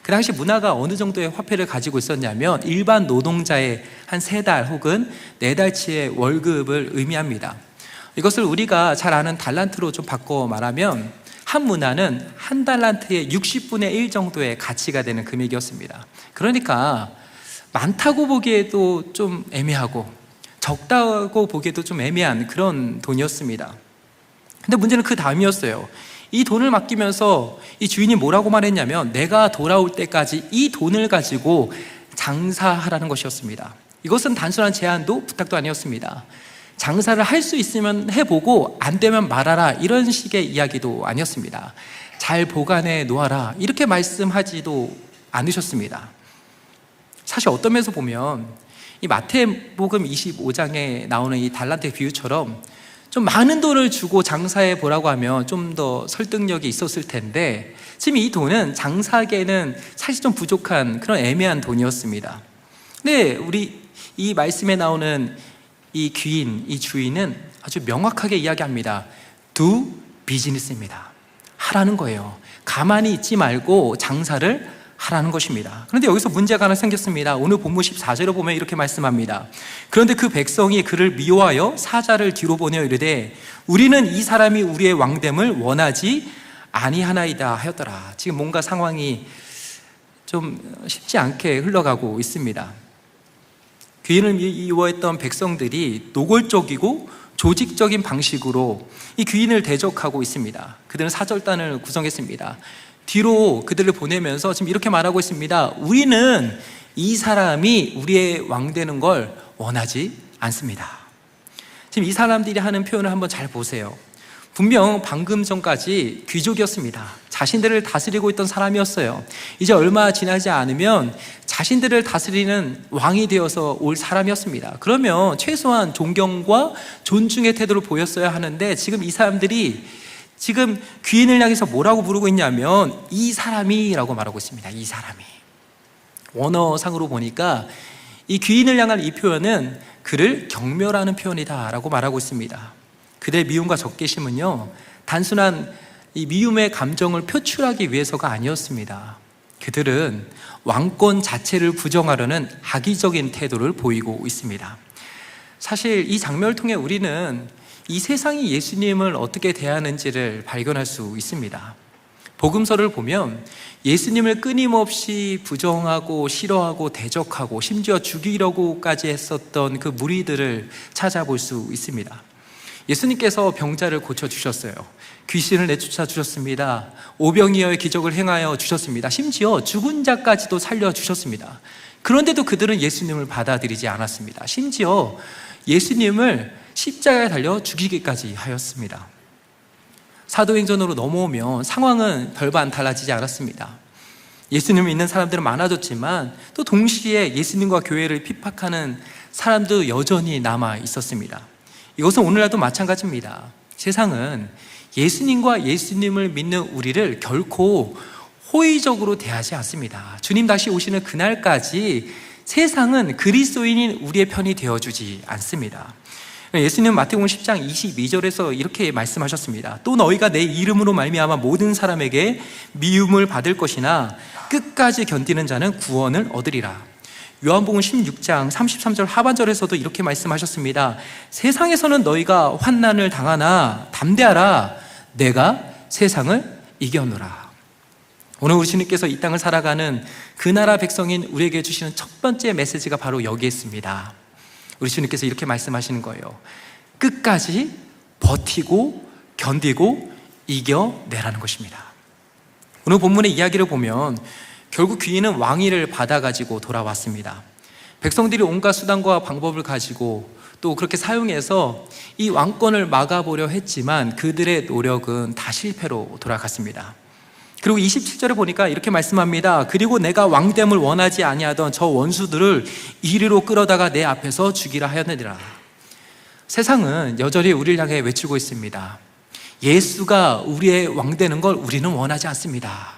그 당시 문화가 어느 정도의 화폐를 가지고 있었냐면 일반 노동자의 한 3달 혹은 4달치의 월급을 의미합니다. 이것을 우리가 잘 아는 달란트로 좀 바꿔 말하면 한 문화는 한 달란트의 60분의 1 정도의 가치가 되는 금액이었습니다. 그러니까 많다고 보기에도 좀 애매하고 적다고 보기에도 좀 애매한 그런 돈이었습니다. 근데 문제는 그 다음이었어요. 이 돈을 맡기면서 이 주인이 뭐라고 말했냐면 내가 돌아올 때까지 이 돈을 가지고 장사하라는 것이었습니다. 이것은 단순한 제안도 부탁도 아니었습니다. 장사를 할 수 있으면 해보고 안 되면 말아라, 이런 식의 이야기도 아니었습니다. 잘 보관해 놓아라, 이렇게 말씀하지도 않으셨습니다. 사실 어떤 면에서 보면 이 마태복음 25장에 나오는 이 달란트의 비유처럼 좀 많은 돈을 주고 장사해 보라고 하면 좀 더 설득력이 있었을 텐데, 지금 이 돈은 장사하기에는 사실 좀 부족한 그런 애매한 돈이었습니다. 근데 우리 이 말씀에 나오는 이 귀인, 이 주인은 아주 명확하게 이야기합니다. Do business입니다. 하라는 거예요. 가만히 있지 말고 장사를 하라는 것입니다. 그런데 여기서 문제가 하나 생겼습니다. 오늘 본문 14절을 보면 이렇게 말씀합니다. 그런데 그 백성이 그를 미워하여 사자를 뒤로 보내어 이르되 우리는 이 사람이 우리의 왕됨을 원하지 아니하나이다 하였더라. 지금 뭔가 상황이 좀 쉽지 않게 흘러가고 있습니다. 귀인을 미워했던 백성들이 노골적이고 조직적인 방식으로 이 귀인을 대적하고 있습니다. 그들은 사절단을 구성했습니다. 뒤로 그들을 보내면서 지금 이렇게 말하고 있습니다. 우리는 이 사람이 우리의 왕 되는 걸 원하지 않습니다. 지금 이 사람들이 하는 표현을 한번 잘 보세요. 분명 방금 전까지 귀족이었습니다. 자신들을 다스리고 있던 사람이었어요. 이제 얼마 지나지 않으면 자신들을 다스리는 왕이 되어서 올 사람이었습니다. 그러면 최소한 존경과 존중의 태도를 보였어야 하는데 지금 이 사람들이 지금 귀인을 향해서 뭐라고 부르고 있냐면 이 사람이라고 말하고 있습니다. 이 사람이. 원어상으로 보니까 이 귀인을 향한 이 표현은 그를 경멸하는 표현이다라고 말하고 있습니다. 그들의 미움과 적개심은요, 단순한 이 미움의 감정을 표출하기 위해서가 아니었습니다. 그들은 왕권 자체를 부정하려는 악의적인 태도를 보이고 있습니다. 사실 이 장면을 통해 우리는 이 세상이 예수님을 어떻게 대하는지를 발견할 수 있습니다. 복음서를 보면 예수님을 끊임없이 부정하고 싫어하고 대적하고 심지어 죽이려고까지 했었던 그 무리들을 찾아볼 수 있습니다. 예수님께서 병자를 고쳐주셨어요. 귀신을 내쫓아 주셨습니다. 오병이어의 기적을 행하여 주셨습니다. 심지어 죽은 자까지도 살려주셨습니다. 그런데도 그들은 예수님을 받아들이지 않았습니다. 심지어 예수님을 십자가에 달려 죽이기까지 하였습니다. 사도행전으로 넘어오면 상황은 별반 달라지지 않았습니다. 예수님을 믿는 사람들은 많아졌지만 또 동시에 예수님과 교회를 핍박하는 사람도 여전히 남아 있었습니다. 이것은 오늘날도 마찬가지입니다. 세상은 예수님과 예수님을 믿는 우리를 결코 호의적으로 대하지 않습니다. 주님 다시 오시는 그날까지 세상은 그리스도인인 우리의 편이 되어주지 않습니다. 예수님은 마태복음 10장 22절에서 이렇게 말씀하셨습니다. 또 너희가 내 이름으로 말미암아 모든 사람에게 미움을 받을 것이나 끝까지 견디는 자는 구원을 얻으리라. 요한복음 16장 33절 하반절에서도 이렇게 말씀하셨습니다. 세상에서는 너희가 환난을 당하나 담대하라. 내가 세상을 이겨노라. 오늘 우리 주님께서 이 땅을 살아가는 그 나라 백성인 우리에게 주시는 첫 번째 메시지가 바로 여기에 있습니다. 우리 주님께서 이렇게 말씀하시는 거예요. 끝까지 버티고 견디고 이겨내라는 것입니다. 오늘 본문의 이야기를 보면 결국 귀인은 왕위를 받아가지고 돌아왔습니다. 백성들이 온갖 수단과 방법을 가지고 또 그렇게 사용해서 이 왕권을 막아보려 했지만 그들의 노력은 다 실패로 돌아갔습니다. 그리고 27절에 보니까 이렇게 말씀합니다. 그리고 내가 왕됨을 원하지 아니하던 저 원수들을 이리로 끌어다가 내 앞에서 죽이라 하였느니라. 세상은 여전히 우리를 향해 외치고 있습니다. 예수가 우리의 왕 되는 걸 우리는 원하지 않습니다.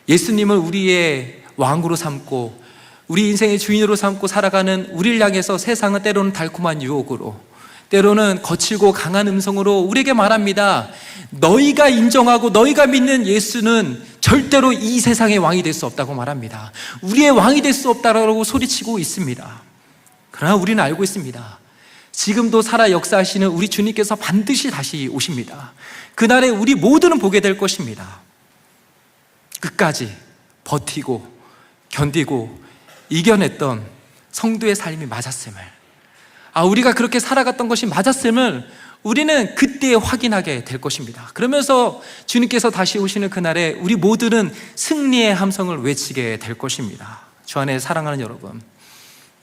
예수님을 우리의 왕으로 삼고 우리 인생의 주인으로 삼고 살아가는 우리를 향해서 세상은 때로는 달콤한 유혹으로, 때로는 거칠고 강한 음성으로 우리에게 말합니다. 너희가 인정하고 너희가 믿는 예수는 절대로 이 세상의 왕이 될 수 없다고 말합니다. 우리의 왕이 될 수 없다라고 소리치고 있습니다. 그러나 우리는 알고 있습니다. 지금도 살아 역사하시는 우리 주님께서 반드시 다시 오십니다. 그날에 우리 모두는 보게 될 것입니다. 끝까지 버티고 견디고 이겨냈던 성도의 삶이 맞았음을, 우리가 그렇게 살아갔던 것이 맞았음을 우리는 그때 확인하게 될 것입니다. 그러면서 주님께서 다시 오시는 그날에 우리 모두는 승리의 함성을 외치게 될 것입니다. 주 안에 사랑하는 여러분,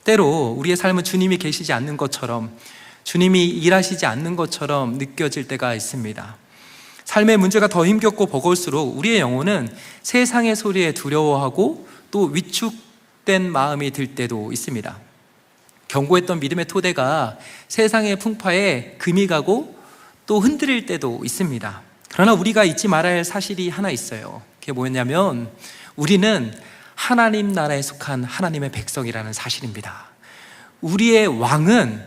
때로 우리의 삶은 주님이 계시지 않는 것처럼, 주님이 일하시지 않는 것처럼 느껴질 때가 있습니다. 삶의 문제가 더 힘겹고 버거울수록 우리의 영혼은 세상의 소리에 두려워하고 또 위축된 마음이 들 때도 있습니다. 견고했던 믿음의 토대가 세상의 풍파에 금이 가고 또 흔들릴 때도 있습니다. 그러나 우리가 잊지 말아야 할 사실이 하나 있어요. 그게 뭐였냐면 우리는 하나님 나라에 속한 하나님의 백성이라는 사실입니다. 우리의 왕은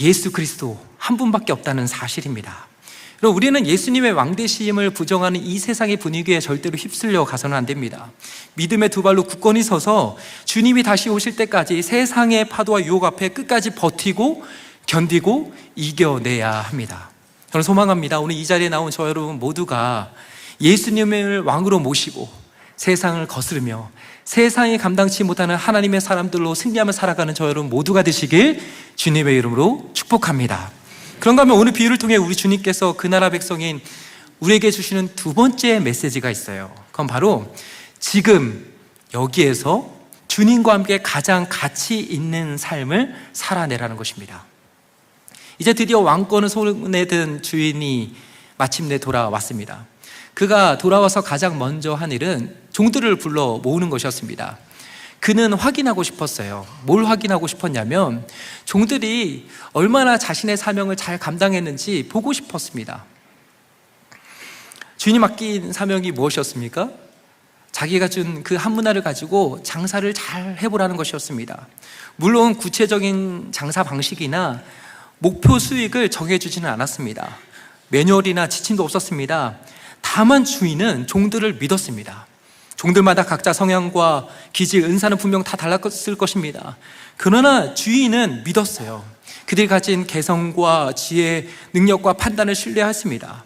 예수 그리스도 한 분밖에 없다는 사실입니다. 그럼 우리는 예수님의 왕되심을 부정하는 이 세상의 분위기에 절대로 휩쓸려 가서는 안 됩니다. 믿음의 두 발로 굳건히 서서 주님이 다시 오실 때까지 세상의 파도와 유혹 앞에 끝까지 버티고 견디고 이겨내야 합니다. 저는 소망합니다. 오늘 이 자리에 나온 저 여러분 모두가 예수님을 왕으로 모시고 세상을 거스르며 세상이 감당치 못하는 하나님의 사람들로 승리하며 살아가는 저 여러분 모두가 되시길 주님의 이름으로 축복합니다. 그런가 하면 오늘 비유를 통해 우리 주님께서 그 나라 백성인 우리에게 주시는 두 번째 메시지가 있어요. 그건 바로 지금 여기에서 주님과 함께 가장 가치 있는 삶을 살아내라는 것입니다. 이제 드디어 왕권을 손에 든 주인이 마침내 돌아왔습니다. 그가 돌아와서 가장 먼저 한 일은 종들을 불러 모으는 것이었습니다. 그는 확인하고 싶었어요. 뭘 확인하고 싶었냐면 종들이 얼마나 자신의 사명을 잘 감당했는지 보고 싶었습니다. 주인이 맡긴 사명이 무엇이었습니까? 자기가 준 그 한 문화를 가지고 장사를 잘 해보라는 것이었습니다. 물론 구체적인 장사 방식이나 목표 수익을 정해주지는 않았습니다. 매뉴얼이나 지침도 없었습니다. 다만 주인은 종들을 믿었습니다. 종들마다 각자 성향과 기질, 은사는 분명 다 달랐을 것입니다. 그러나 주인은 믿었어요. 그들이 가진 개성과 지혜, 능력과 판단을 신뢰했습니다.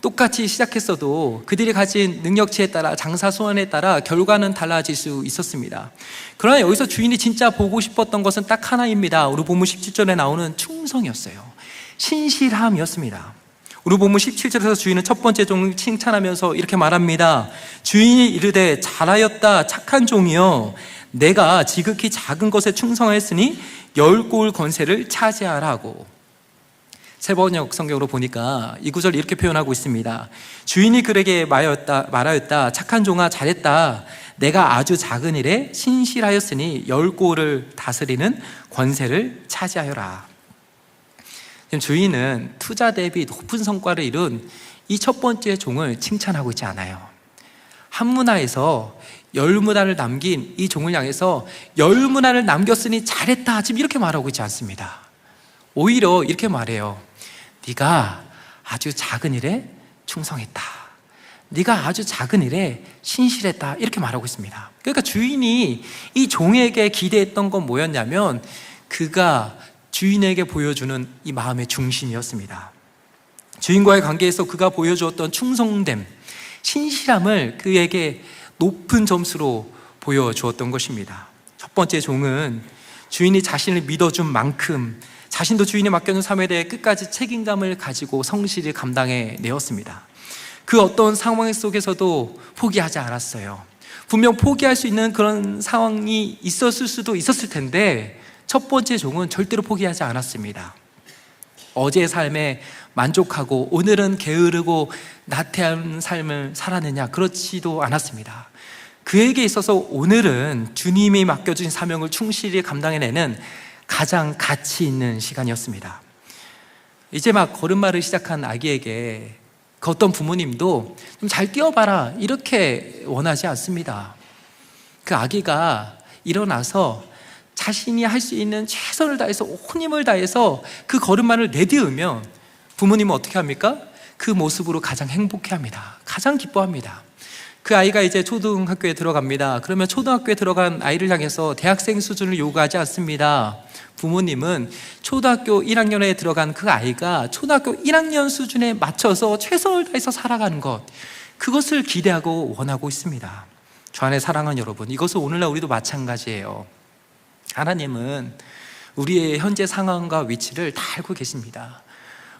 똑같이 시작했어도 그들이 가진 능력치에 따라, 장사 수완에 따라 결과는 달라질 수 있었습니다. 그러나 여기서 주인이 진짜 보고 싶었던 것은 딱 하나입니다. 우리 본문 17절에 나오는 충성이었어요. 신실함이었습니다. 우리 본문 17절에서 주인은 첫 번째 종을 칭찬하면서 이렇게 말합니다. 주인이 이르되 잘하였다 착한 종이여, 내가 지극히 작은 것에 충성하였으니 10골 권세를 차지하라고. 세번역 성경으로 보니까 이 구절 이렇게 표현하고 있습니다. 주인이 그에게 말하였다 착한 종아 잘했다, 내가 아주 작은 일에 신실하였으니 10골을 다스리는 권세를 차지하여라. 주인은 투자 대비 높은 성과를 이룬 이 첫 번째 종을 칭찬하고 있지 않아요. 한 문화에서 10문화를 남긴 이 종을 향해서 10문화를 남겼으니 잘했다, 지금 이렇게 말하고 있지 않습니다. 오히려 이렇게 말해요. 네가 아주 작은 일에 충성했다, 네가 아주 작은 일에 신실했다, 이렇게 말하고 있습니다. 그러니까 주인이 이 종에게 기대했던 건 뭐였냐면 그가 주인에게 보여주는 이 마음의 중심이었습니다. 주인과의 관계에서 그가 보여주었던 충성됨, 신실함을 그에게 높은 점수로 보여주었던 것입니다. 첫 번째 종은 주인이 자신을 믿어준 만큼 자신도 주인이 맡겨준 사명에 대해 끝까지 책임감을 가지고 성실히 감당해내었습니다. 그 어떤 상황 속에서도 포기하지 않았어요. 분명 포기할 수 있는 그런 상황이 있었을 수도 있었을 텐데 첫 번째 종은 절대로 포기하지 않았습니다. 어제의 삶에 만족하고 오늘은 게으르고 나태한 삶을 살아내냐, 그렇지도 않았습니다. 그에게 있어서 오늘은 주님이 맡겨주신 사명을 충실히 감당해내는 가장 가치 있는 시간이었습니다. 이제 막 걸음마를 시작한 아기에게 그 어떤 부모님도 좀 잘 뛰어봐라 이렇게 원하지 않습니다. 그 아기가 일어나서 자신이 할 수 있는 최선을 다해서 온 힘을 다해서 그 걸음마를 내디우면 부모님은 어떻게 합니까? 그 모습으로 가장 행복해합니다. 가장 기뻐합니다. 그 아이가 이제 초등학교에 들어갑니다. 그러면 초등학교에 들어간 아이를 향해서 대학생 수준을 요구하지 않습니다. 부모님은 초등학교 1학년에 들어간 그 아이가 초등학교 1학년 수준에 맞춰서 최선을 다해서 살아가는 것, 그것을 기대하고 원하고 있습니다. 주 안에 사랑하는 여러분, 이것은 오늘날 우리도 마찬가지예요. 하나님은 우리의 현재 상황과 위치를 다 알고 계십니다.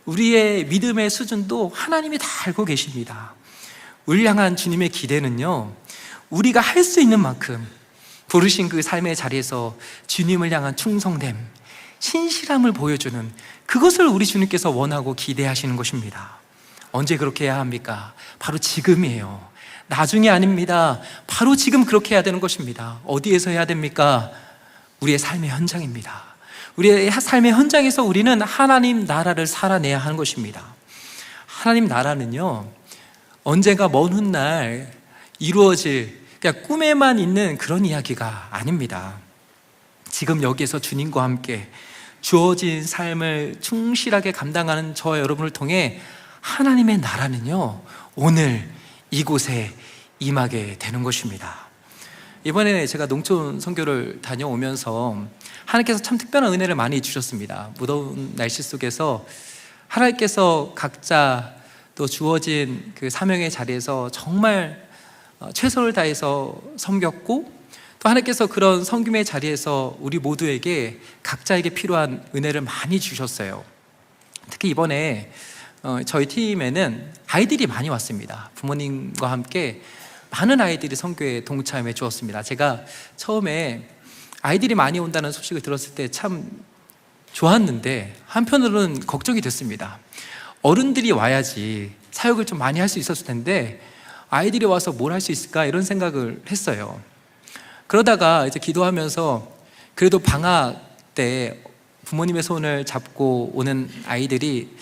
우리의 믿음의 수준도 하나님이 다 알고 계십니다. 우리를 향한 주님의 기대는요, 우리가 할 수 있는 만큼 부르신 그 삶의 자리에서 주님을 향한 충성됨, 신실함을 보여주는, 그것을 우리 주님께서 원하고 기대하시는 것입니다. 언제 그렇게 해야 합니까? 바로 지금이에요. 나중이 아닙니다. 바로 지금 그렇게 해야 되는 것입니다. 어디에서 해야 됩니까? 우리의 삶의 현장입니다. 우리의 삶의 현장에서 우리는 하나님 나라를 살아내야 하는 것입니다. 하나님 나라는요, 언젠가 먼 훗날 이루어질, 그냥 꿈에만 있는 그런 이야기가 아닙니다. 지금 여기에서 주님과 함께 주어진 삶을 충실하게 감당하는 저와 여러분을 통해 하나님의 나라는요, 오늘 이곳에 임하게 되는 것입니다. 이번에 제가 농촌 선교를 다녀오면서 하나님께서 참 특별한 은혜를 많이 주셨습니다. 무더운 날씨 속에서 하나님께서 각자 또 주어진 그 사명의 자리에서 정말 최선을 다해서 섬겼고, 또 하나님께서 그런 섬김의 자리에서 우리 모두에게 각자에게 필요한 은혜를 많이 주셨어요. 특히 이번에 저희 팀에는 아이들이 많이 왔습니다. 부모님과 함께 많은 아이들이 선교에 동참해 주었습니다. 제가 처음에 아이들이 많이 온다는 소식을 들었을 때 참 좋았는데 한편으로는 걱정이 됐습니다. 어른들이 와야지 사역을 좀 많이 할 수 있었을 텐데 아이들이 와서 뭘 할 수 있을까, 이런 생각을 했어요. 그러다가 이제 기도하면서 그래도 방학 때 부모님의 손을 잡고 오는 아이들이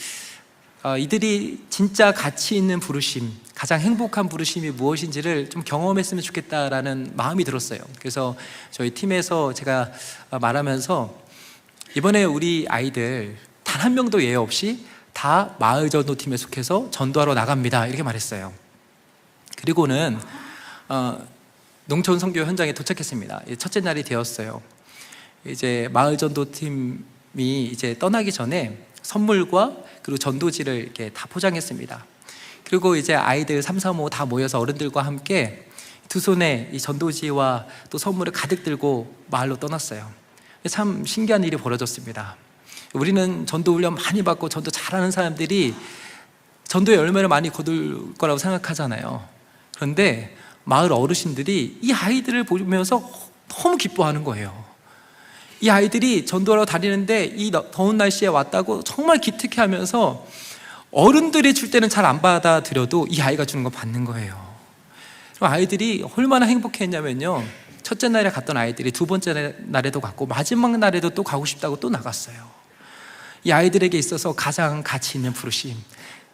이들이 진짜 가치 있는 부르심, 가장 행복한 부르심이 무엇인지를 좀 경험했으면 좋겠다라는 마음이 들었어요. 그래서 저희 팀에서 제가 말하면서 이번에 우리 아이들 단 한 명도 예외 없이 다 마을 전도팀에 속해서 전도하러 나갑니다, 이렇게 말했어요. 그리고는 농촌 선교 현장에 도착했습니다. 첫째 날이 되었어요. 이제 마을 전도팀이 이제 떠나기 전에 선물과 그리고 전도지를 이렇게 다 포장했습니다. 그리고 이제 아이들 3, 4, 5 다 모여서 어른들과 함께 두 손에 이 전도지와 또 선물을 가득 들고 마을로 떠났어요. 참 신기한 일이 벌어졌습니다. 우리는 전도 훈련 많이 받고 전도 잘하는 사람들이 전도의 열매를 많이 거둘 거라고 생각하잖아요. 그런데 마을 어르신들이 이 아이들을 보면서 너무 기뻐하는 거예요. 이 아이들이 전도하러 다니는데 이 더운 날씨에 왔다고 정말 기특해하면서 어른들이 줄 때는 잘 안 받아들여도 이 아이가 주는 거 받는 거예요. 아이들이 얼마나 행복했냐면요, 첫째 날에 갔던 아이들이 두 번째 날에도 갔고 마지막 날에도 또 가고 싶다고 또 나갔어요. 이 아이들에게 있어서 가장 가치 있는 부르심,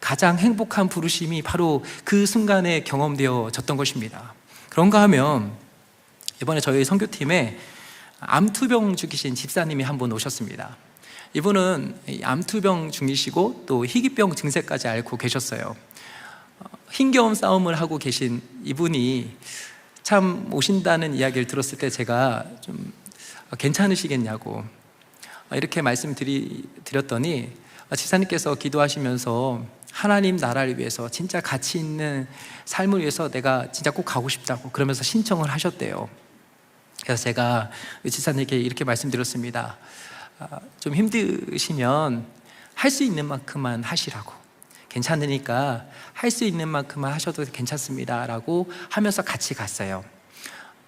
가장 행복한 부르심이 바로 그 순간에 경험되어졌던 것입니다. 그런가 하면 이번에 저희 선교팀에 암투병 중이신 집사님이 한 분 오셨습니다. 이분은 암투병 중이시고 또 희귀병 증세까지 앓고 계셨어요. 힘겨운 싸움을 하고 계신 이분이 참 오신다는 이야기를 들었을 때 제가 좀 괜찮으시겠냐고 이렇게 말씀드렸더니 집사님께서 기도하시면서 하나님 나라를 위해서 진짜 가치 있는 삶을 위해서 내가 진짜 꼭 가고 싶다고 그러면서 신청을 하셨대요. 그래서 제가 집사님께 이렇게 말씀드렸습니다. 좀 힘드시면 할 수 있는 만큼만 하시라고, 괜찮으니까 할 수 있는 만큼만 하셔도 괜찮습니다 라고 하면서 같이 갔어요.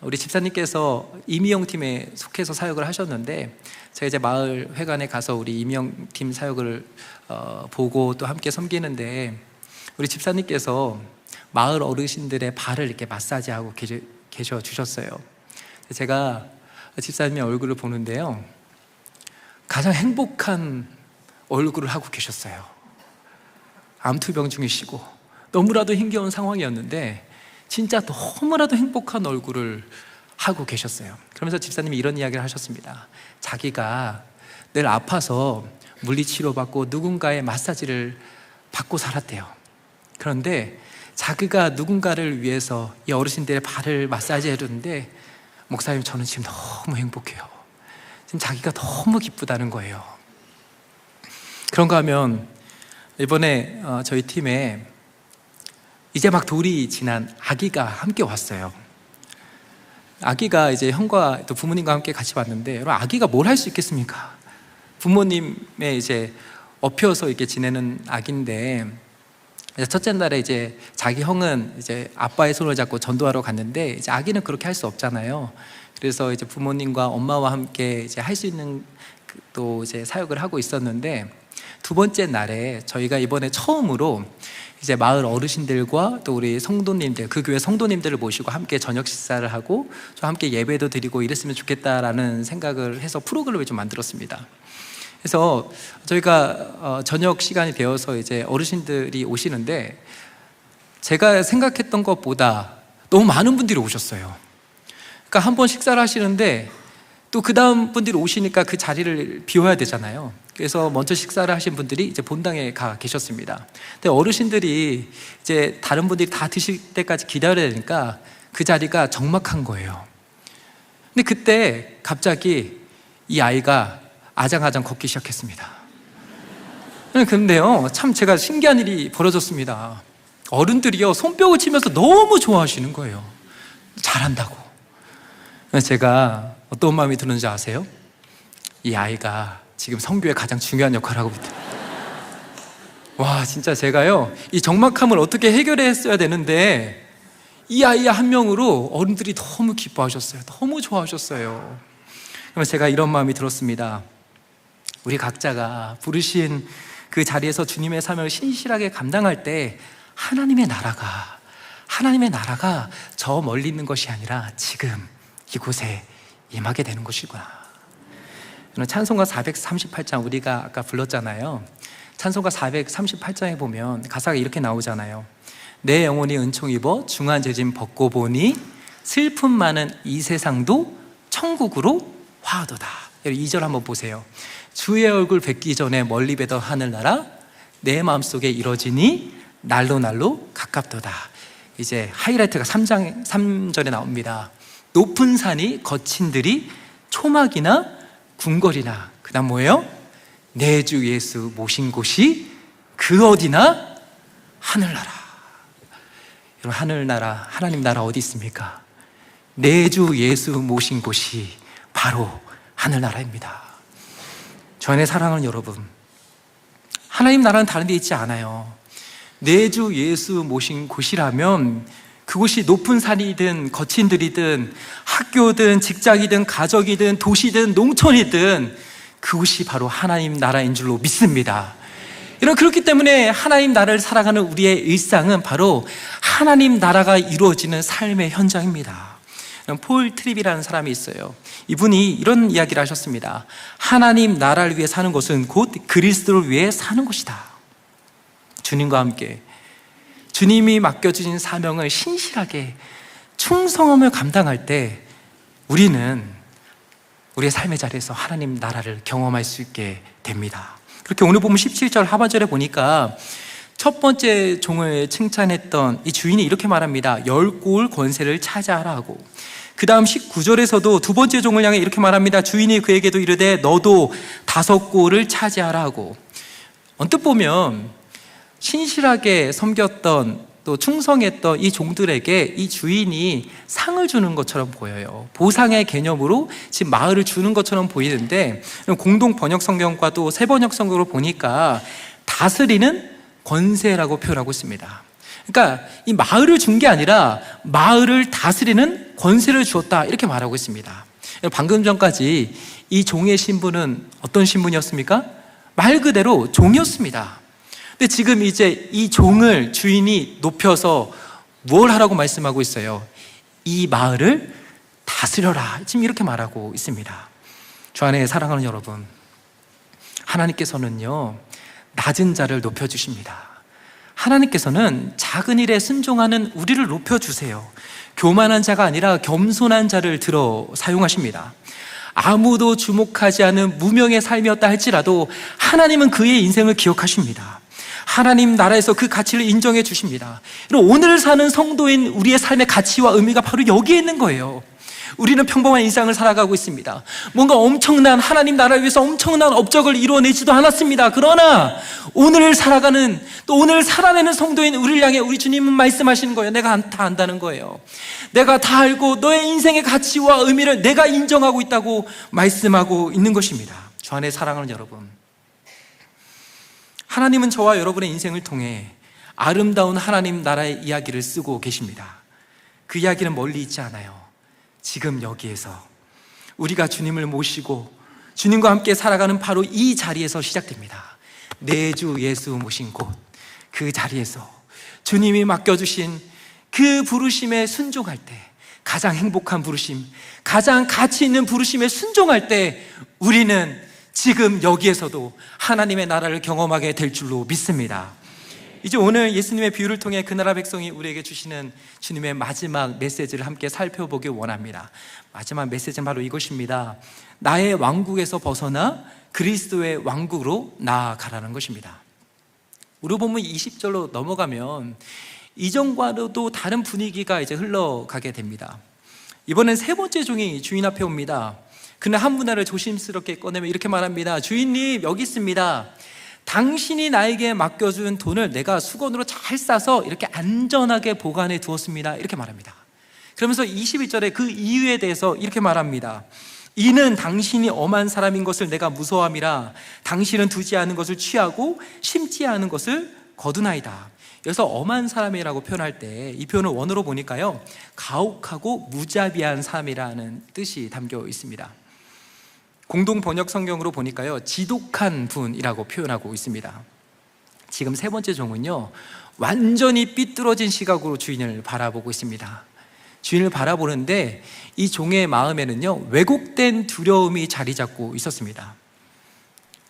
우리 집사님께서 이미영 팀에 속해서 사역을 하셨는데 제가 이제 마을 회관에 가서 우리 이미영 팀 사역을 보고 또 함께 섬기는데 우리 집사님께서 마을 어르신들의 발을 이렇게 마사지하고 계셔 주셨어요. 제가 집사님의 얼굴을 보는데요, 가장 행복한 얼굴을 하고 계셨어요. 암투병 중이시고 너무나도 힘겨운 상황이었는데 진짜 너무나도 행복한 얼굴을 하고 계셨어요. 그러면서 집사님이 이런 이야기를 하셨습니다. 자기가 늘 아파서 물리치료받고 누군가의 마사지를 받고 살았대요. 그런데 자기가 누군가를 위해서 이 어르신들의 발을 마사지 해주는데 목사님, 저는 지금 너무 행복해요. 지금 자기가 너무 기쁘다는 거예요. 그런가 하면 이번에 저희 팀에 이제 막 돌이 지난 아기가 함께 왔어요. 아기가 이제 형과 또 부모님과 함께 같이 왔는데, 여러분 아기가 뭘 할 수 있겠습니까? 부모님의 이제 업혀서 이렇게 지내는 아기인데, 첫째 날에 이제 자기 형은 이제 아빠의 손을 잡고 전도하러 갔는데, 이제 아기는 그렇게 할 수 없잖아요. 그래서 이제 부모님과 엄마와 함께 이제 할 수 있는 또 이제 사역을 하고 있었는데, 두 번째 날에 저희가 이번에 처음으로 이제 마을 어르신들과 또 우리 성도님들, 그 교회 성도님들을 모시고 함께 저녁 식사를 하고 좀 함께 예배도 드리고 이랬으면 좋겠다라는 생각을 해서 프로그램을 좀 만들었습니다. 그래서 저희가 저녁 시간이 되어서 이제 어르신들이 오시는데, 제가 생각했던 것보다 너무 많은 분들이 오셨어요. 그러니까 한 번 식사를 하시는데 또 그 다음 분들이 오시니까 그 자리를 비워야 되잖아요. 그래서 먼저 식사를 하신 분들이 이제 본당에 가 계셨습니다. 근데 어르신들이 이제 다른 분들이 다 드실 때까지 기다려야 되니까 그 자리가 적막한 거예요. 근데 그때 갑자기 이 아이가 아장아장 걷기 시작했습니다. 근데요, 참 제가 신기한 일이 벌어졌습니다. 어른들이요, 손뼉을 치면서 너무 좋아하시는 거예요. 잘한다고. 제가 어떤 마음이 드는지 아세요? 이 아이가 지금 선교에 가장 중요한 역할을 하고 있다. 와, 진짜 제가요, 이 적막함을 어떻게 해결했어야 되는데 이 아이 한 명으로 어른들이 너무 기뻐하셨어요. 너무 좋아하셨어요. 그래서 제가 이런 마음이 들었습니다. 우리 각자가 부르신 그 자리에서 주님의 사명을 신실하게 감당할 때 하나님의 나라가 저 멀리 있는 것이 아니라 지금 이곳에 임하게 되는 것이구나. 찬송가 438장 우리가 아까 불렀잖아요. 찬송가 438장에 보면 가사가 이렇게 나오잖아요. 내 영혼이 은총 입어 중한 죄짐 벗고 보니 슬픔 많은 이 세상도 천국으로 화하도다. 2절 한번 보세요. 주의 얼굴 뵙기 전에 멀리 뵈던 하늘나라 내 마음속에 이뤄지니 날로 날로 가깝도다. 이제 하이라이트가 3절에 나옵니다. 높은 산이 거친 들이 초막이나 궁궐이나, 그 다음 뭐예요? 내 주 예수 모신 곳이 그 어디나 하늘나라. 여러분, 하늘나라, 하나님 나라 어디 있습니까? 내 주 예수 모신 곳이 바로 하늘나라입니다. 저 안에 사랑하는 여러분, 하나님 나라는 다른 데 있지 않아요. 내 주 예수 모신 곳이라면 그곳이 높은 산이든 거친 들이든 학교든 직장이든 가정이든 도시든 농촌이든 그곳이 바로 하나님 나라인 줄로 믿습니다. 여러분, 그렇기 때문에 하나님 나라를 살아가는 우리의 일상은 바로 하나님 나라가 이루어지는 삶의 현장입니다. 폴 트립이라는 사람이 있어요. 이분이 이런 이야기를 하셨습니다. 하나님 나라를 위해 사는 것은 곧 그리스도를 위해 사는 것이다. 주님과 함께 주님이 맡겨주신 사명을 신실하게 충성함을 감당할 때 우리는 우리의 삶의 자리에서 하나님 나라를 경험할 수 있게 됩니다. 그렇게 오늘 보면 17절 하반절에 보니까 첫 번째 종을 칭찬했던 이 주인이 이렇게 말합니다. 10골 권세를 차지하라 하고, 그 다음 19절에서도 두 번째 종을 향해 이렇게 말합니다. 주인이 그에게도 이르되 너도 5골을 차지하라 하고, 언뜻 보면 신실하게 섬겼던 또 충성했던 이 종들에게 이 주인이 상을 주는 것처럼 보여요. 보상의 개념으로 지금 마을을 주는 것처럼 보이는데, 공동 번역 성경과도 새 번역 성경으로 보니까 다스리는 권세라고 표현하고 있습니다. 그러니까 이 마을을 준 게 아니라 마을을 다스리는 권세를 주었다, 이렇게 말하고 있습니다. 방금 전까지 이 종의 신분은 어떤 신분이었습니까? 말 그대로 종이었습니다. 근데 지금 이제 이 종을 주인이 높여서 뭘 하라고 말씀하고 있어요? 이 마을을 다스려라, 지금 이렇게 말하고 있습니다. 주 안에 사랑하는 여러분, 하나님께서는요 낮은 자를 높여주십니다. 하나님께서는 작은 일에 순종하는 우리를 높여주세요. 교만한 자가 아니라 겸손한 자를 들어 사용하십니다. 아무도 주목하지 않은 무명의 삶이었다 할지라도 하나님은 그의 인생을 기억하십니다. 하나님 나라에서 그 가치를 인정해 주십니다. 오늘 사는 성도인 우리의 삶의 가치와 의미가 바로 여기에 있는 거예요. 우리는 평범한 일상을 살아가고 있습니다. 뭔가 엄청난 하나님 나라를 위해서 엄청난 업적을 이루어내지도 않았습니다. 그러나 오늘 살아가는, 또 오늘 살아내는 성도인 우리를 향해 우리 주님은 말씀하시는 거예요. 내가 다 안다는 거예요. 내가 다 알고 너의 인생의 가치와 의미를 내가 인정하고 있다고 말씀하고 있는 것입니다. 주 안에 사랑하는 여러분, 하나님은 저와 여러분의 인생을 통해 아름다운 하나님 나라의 이야기를 쓰고 계십니다. 그 이야기는 멀리 있지 않아요. 지금 여기에서 우리가 주님을 모시고 주님과 함께 살아가는 바로 이 자리에서 시작됩니다. 내 주 예수 모신 곳, 그 자리에서 주님이 맡겨주신 그 부르심에 순종할 때, 가장 행복한 부르심, 가장 가치 있는 부르심에 순종할 때 우리는 지금 여기에서도 하나님의 나라를 경험하게 될 줄로 믿습니다. 이제 오늘 예수님의 비유를 통해 그 나라 백성이 우리에게 주시는 주님의 마지막 메시지를 함께 살펴보기 원합니다. 마지막 메시지는 바로 이것입니다. 나의 왕국에서 벗어나 그리스도의 왕국으로 나아가라는 것입니다. 우리 본문 20절로 넘어가면 이전과도 다른 분위기가 이제 흘러가게 됩니다. 이번엔 세 번째 종이 주인 앞에 옵니다. 그는 한 문화를 조심스럽게 꺼내며 이렇게 말합니다. 주인님, 여기 있습니다. 당신이 나에게 맡겨준 돈을 내가 수건으로 잘 싸서 이렇게 안전하게 보관해 두었습니다. 이렇게 말합니다. 그러면서 21절에 그 이유에 대해서 이렇게 말합니다. 이는 당신이 엄한 사람인 것을 내가 무서워함이라. 당신은 두지 않은 것을 취하고 심지 않은 것을 거두나이다. 여기서 엄한 사람이라고 표현할 때 이 표현을 원어로 보니까요, 가혹하고 무자비한 사람이라는 뜻이 담겨 있습니다. 공동 번역 성경으로 보니까요, 지독한 분이라고 표현하고 있습니다. 지금 세 번째 종은요, 완전히 삐뚤어진 시각으로 주인을 바라보고 있습니다. 주인을 바라보는데 이 종의 마음에는요, 왜곡된 두려움이 자리 잡고 있었습니다.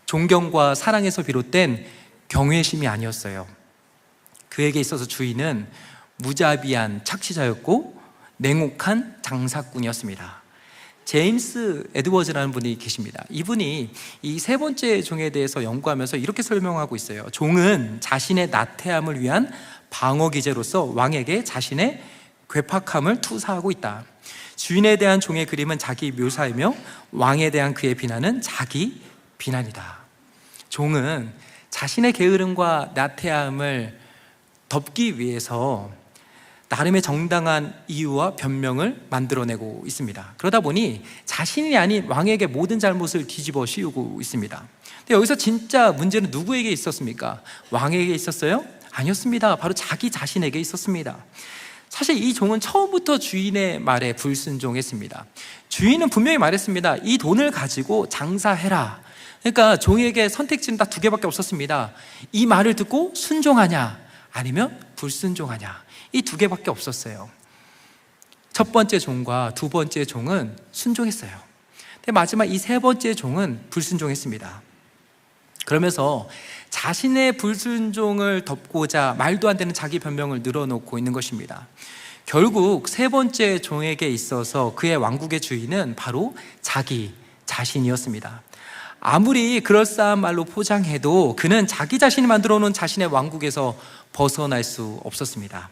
존경과 사랑에서 비롯된 경외심이 아니었어요. 그에게 있어서 주인은 무자비한 착취자였고 냉혹한 장사꾼이었습니다. 제임스 에드워즈라는 분이 계십니다. 이분이 이 세 번째 종에 대해서 연구하면서 이렇게 설명하고 있어요. 종은 자신의 나태함을 위한 방어 기제로서 왕에게 자신의 괴팍함을 투사하고 있다. 주인에 대한 종의 그림은 자기 묘사이며 왕에 대한 그의 비난은 자기 비난이다. 종은 자신의 게으름과 나태함을 덮기 위해서 나름의 정당한 이유와 변명을 만들어내고 있습니다. 그러다 보니 자신이 아닌 왕에게 모든 잘못을 뒤집어 씌우고 있습니다. 근데 여기서 진짜 문제는 누구에게 있었습니까? 왕에게 있었어요? 아니었습니다. 바로 자기 자신에게 있었습니다. 사실 이 종은 처음부터 주인의 말에 불순종했습니다. 주인은 분명히 말했습니다. 이 돈을 가지고 장사해라. 그러니까 종에게 선택지는 딱 두 개밖에 없었습니다. 이 말을 듣고 순종하냐, 아니면 불순종하냐, 이 두 개밖에 없었어요. 첫 번째 종과 두 번째 종은 순종했어요. 근데 마지막 이 세 번째 종은 불순종했습니다. 그러면서 자신의 불순종을 덮고자 말도 안 되는 자기 변명을 늘어놓고 있는 것입니다. 결국 세 번째 종에게 있어서 그의 왕국의 주인은 바로 자기 자신이었습니다. 아무리 그럴싸한 말로 포장해도 그는 자기 자신이 만들어 놓은 자신의 왕국에서 벗어날 수 없었습니다.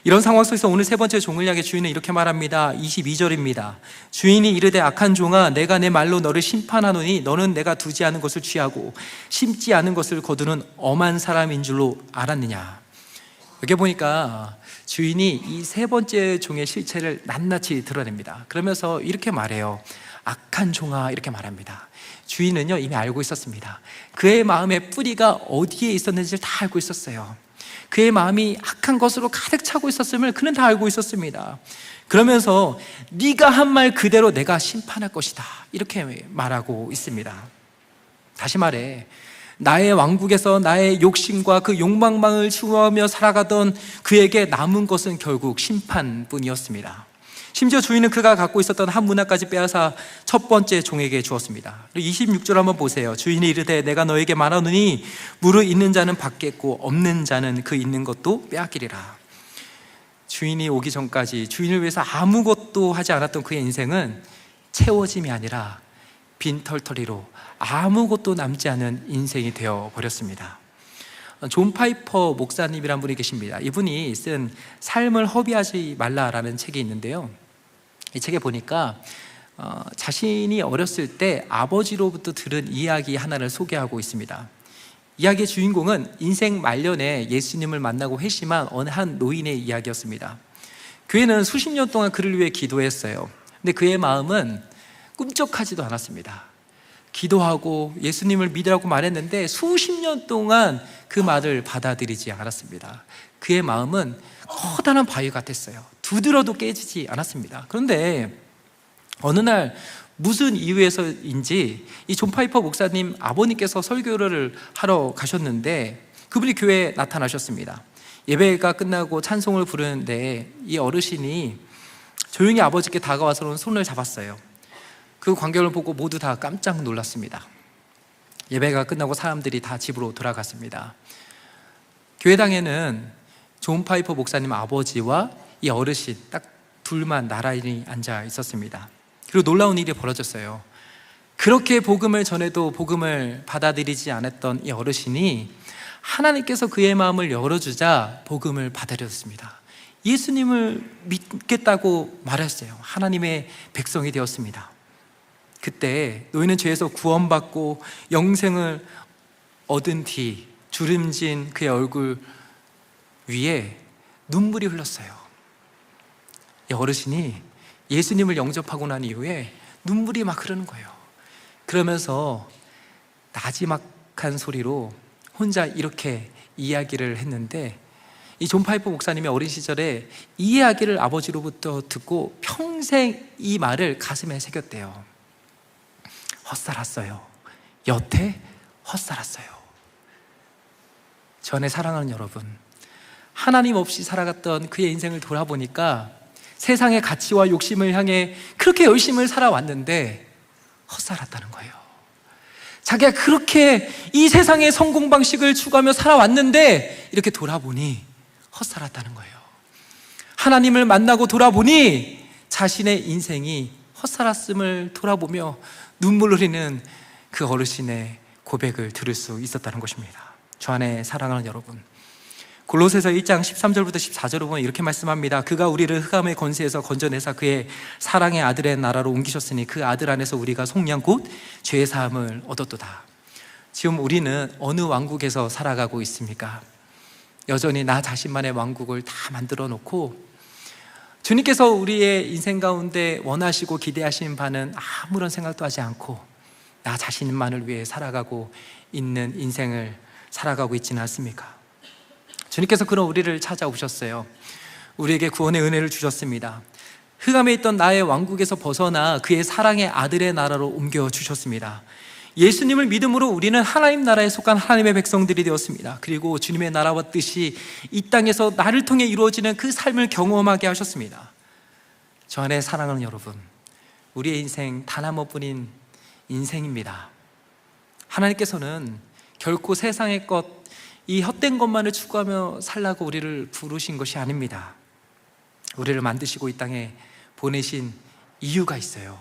이런 상황 속에서 오늘 세 번째 종을 향해 주인은 이렇게 말합니다. 22절입니다. 주인이 이르되 악한 종아, 내가 내 말로 너를 심판하노니 너는 내가 두지 않은 것을 취하고 심지 않은 것을 거두는 엄한 사람인 줄로 알았느냐. 여기 보니까 주인이 이 세 번째 종의 실체를 낱낱이 드러냅니다. 그러면서 이렇게 말해요. 악한 종아, 이렇게 말합니다. 주인은요, 이미 알고 있었습니다. 그의 마음의 뿌리가 어디에 있었는지를 다 알고 있었어요. 그의 마음이 악한 것으로 가득 차고 있었음을 그는 다 알고 있었습니다. 그러면서 네가 한 말 그대로 내가 심판할 것이다, 이렇게 말하고 있습니다. 다시 말해, 나의 왕국에서 나의 욕심과 그 욕망망을 추구하며 살아가던 그에게 남은 것은 결국 심판뿐이었습니다. 심지어 주인은 그가 갖고 있었던 한 문화까지 빼앗아 첫 번째 종에게 주었습니다. 26절 한번 보세요. 주인이 이르되 내가 너에게 말하노니 무릇 있는 자는 받겠고 없는 자는 그 있는 것도 빼앗기리라. 주인이 오기 전까지 주인을 위해서 아무것도 하지 않았던 그의 인생은 채워짐이 아니라 빈털터리로 아무것도 남지 않은 인생이 되어버렸습니다. 존 파이퍼 목사님이란 분이 계십니다. 이분이 쓴 삶을 허비하지 말라라는 책이 있는데요, 이 책에 보니까 자신이 어렸을 때 아버지로부터 들은 이야기 하나를 소개하고 있습니다. 이야기의 주인공은 인생 말년에 예수님을 만나고 회심한 어느 한 노인의 이야기였습니다. 교회는 수십 년 동안 그를 위해 기도했어요. 근데 그의 마음은 꿈쩍하지도 않았습니다. 기도하고 예수님을 믿으라고 말했는데 수십 년 동안 그 말을 받아들이지 않았습니다. 그의 마음은 커다란 바위 같았어요. 두드려도 깨지지 않았습니다. 그런데 어느 날 무슨 이유에서인지 이 존 파이퍼 목사님 아버님께서 설교를 하러 가셨는데 그분이 교회에 나타나셨습니다. 예배가 끝나고 찬송을 부르는데 이 어르신이 조용히 아버지께 다가와서는 손을 잡았어요. 그 광경을 보고 모두 다 깜짝 놀랐습니다. 예배가 끝나고 사람들이 다 집으로 돌아갔습니다. 교회당에는 존 파이퍼 목사님 아버지와 이 어르신 딱 둘만 나란히 앉아 있었습니다. 그리고 놀라운 일이 벌어졌어요. 그렇게 복음을 전해도 복음을 받아들이지 않았던 이 어르신이 하나님께서 그의 마음을 열어주자 복음을 받아들였습니다. 예수님을 믿겠다고 말했어요. 하나님의 백성이 되었습니다. 그때 노인은 죄에서 구원받고 영생을 얻은 뒤 주름진 그의 얼굴 위에 눈물이 흘렀어요. 이 어르신이 예수님을 영접하고 난 이후에 눈물이 막 흐르는 거예요. 그러면서 나지막한 소리로 혼자 이렇게 이야기를 했는데 이 존 파이퍼 목사님이 어린 시절에 이 이야기를 아버지로부터 듣고 평생 이 말을 가슴에 새겼대요. 헛살았어요. 여태 헛살았어요. 전에 사랑하는 여러분, 하나님 없이 살아갔던 그의 인생을 돌아보니까 세상의 가치와 욕심을 향해 그렇게 열심히 살아왔는데 헛살았다는 거예요. 자기가 그렇게 이 세상의 성공 방식을 추구하며 살아왔는데 이렇게 돌아보니 헛살았다는 거예요. 하나님을 만나고 돌아보니 자신의 인생이 헛살았음을 돌아보며 눈물 흘리는 그 어르신의 고백을 들을 수 있었다는 것입니다. 주 안에 사랑하는 여러분, 골로새서 1장 13절부터 14절을 보면 이렇게 말씀합니다. 그가 우리를 흑암의 권세에서 건져내사 그의 사랑의 아들의 나라로 옮기셨으니 그 아들 안에서 우리가 속량 곧 죄의 사함을 얻었도다. 지금 우리는 어느 왕국에서 살아가고 있습니까? 여전히 나 자신만의 왕국을 다 만들어 놓고 주님께서 우리의 인생 가운데 원하시고 기대하시는 바는 아무런 생각도 하지 않고 나 자신만을 위해 살아가고 있는 인생을 살아가고 있지는 않습니까? 주님께서 그런 우리를 찾아오셨어요. 우리에게 구원의 은혜를 주셨습니다. 흑암에 있던 나의 왕국에서 벗어나 그의 사랑의 아들의 나라로 옮겨주셨습니다. 예수님을 믿음으로 우리는 하나님 나라에 속한 하나님의 백성들이 되었습니다. 그리고 주님의 나라와 뜻이 이 땅에서 나를 통해 이루어지는 그 삶을 경험하게 하셨습니다. 저 안에 사랑하는 여러분, 우리의 인생 단 한 번뿐인 인생입니다. 하나님께서는 결코 세상의 것, 이 헛된 것만을 추구하며 살라고 우리를 부르신 것이 아닙니다. 우리를 만드시고 이 땅에 보내신 이유가 있어요.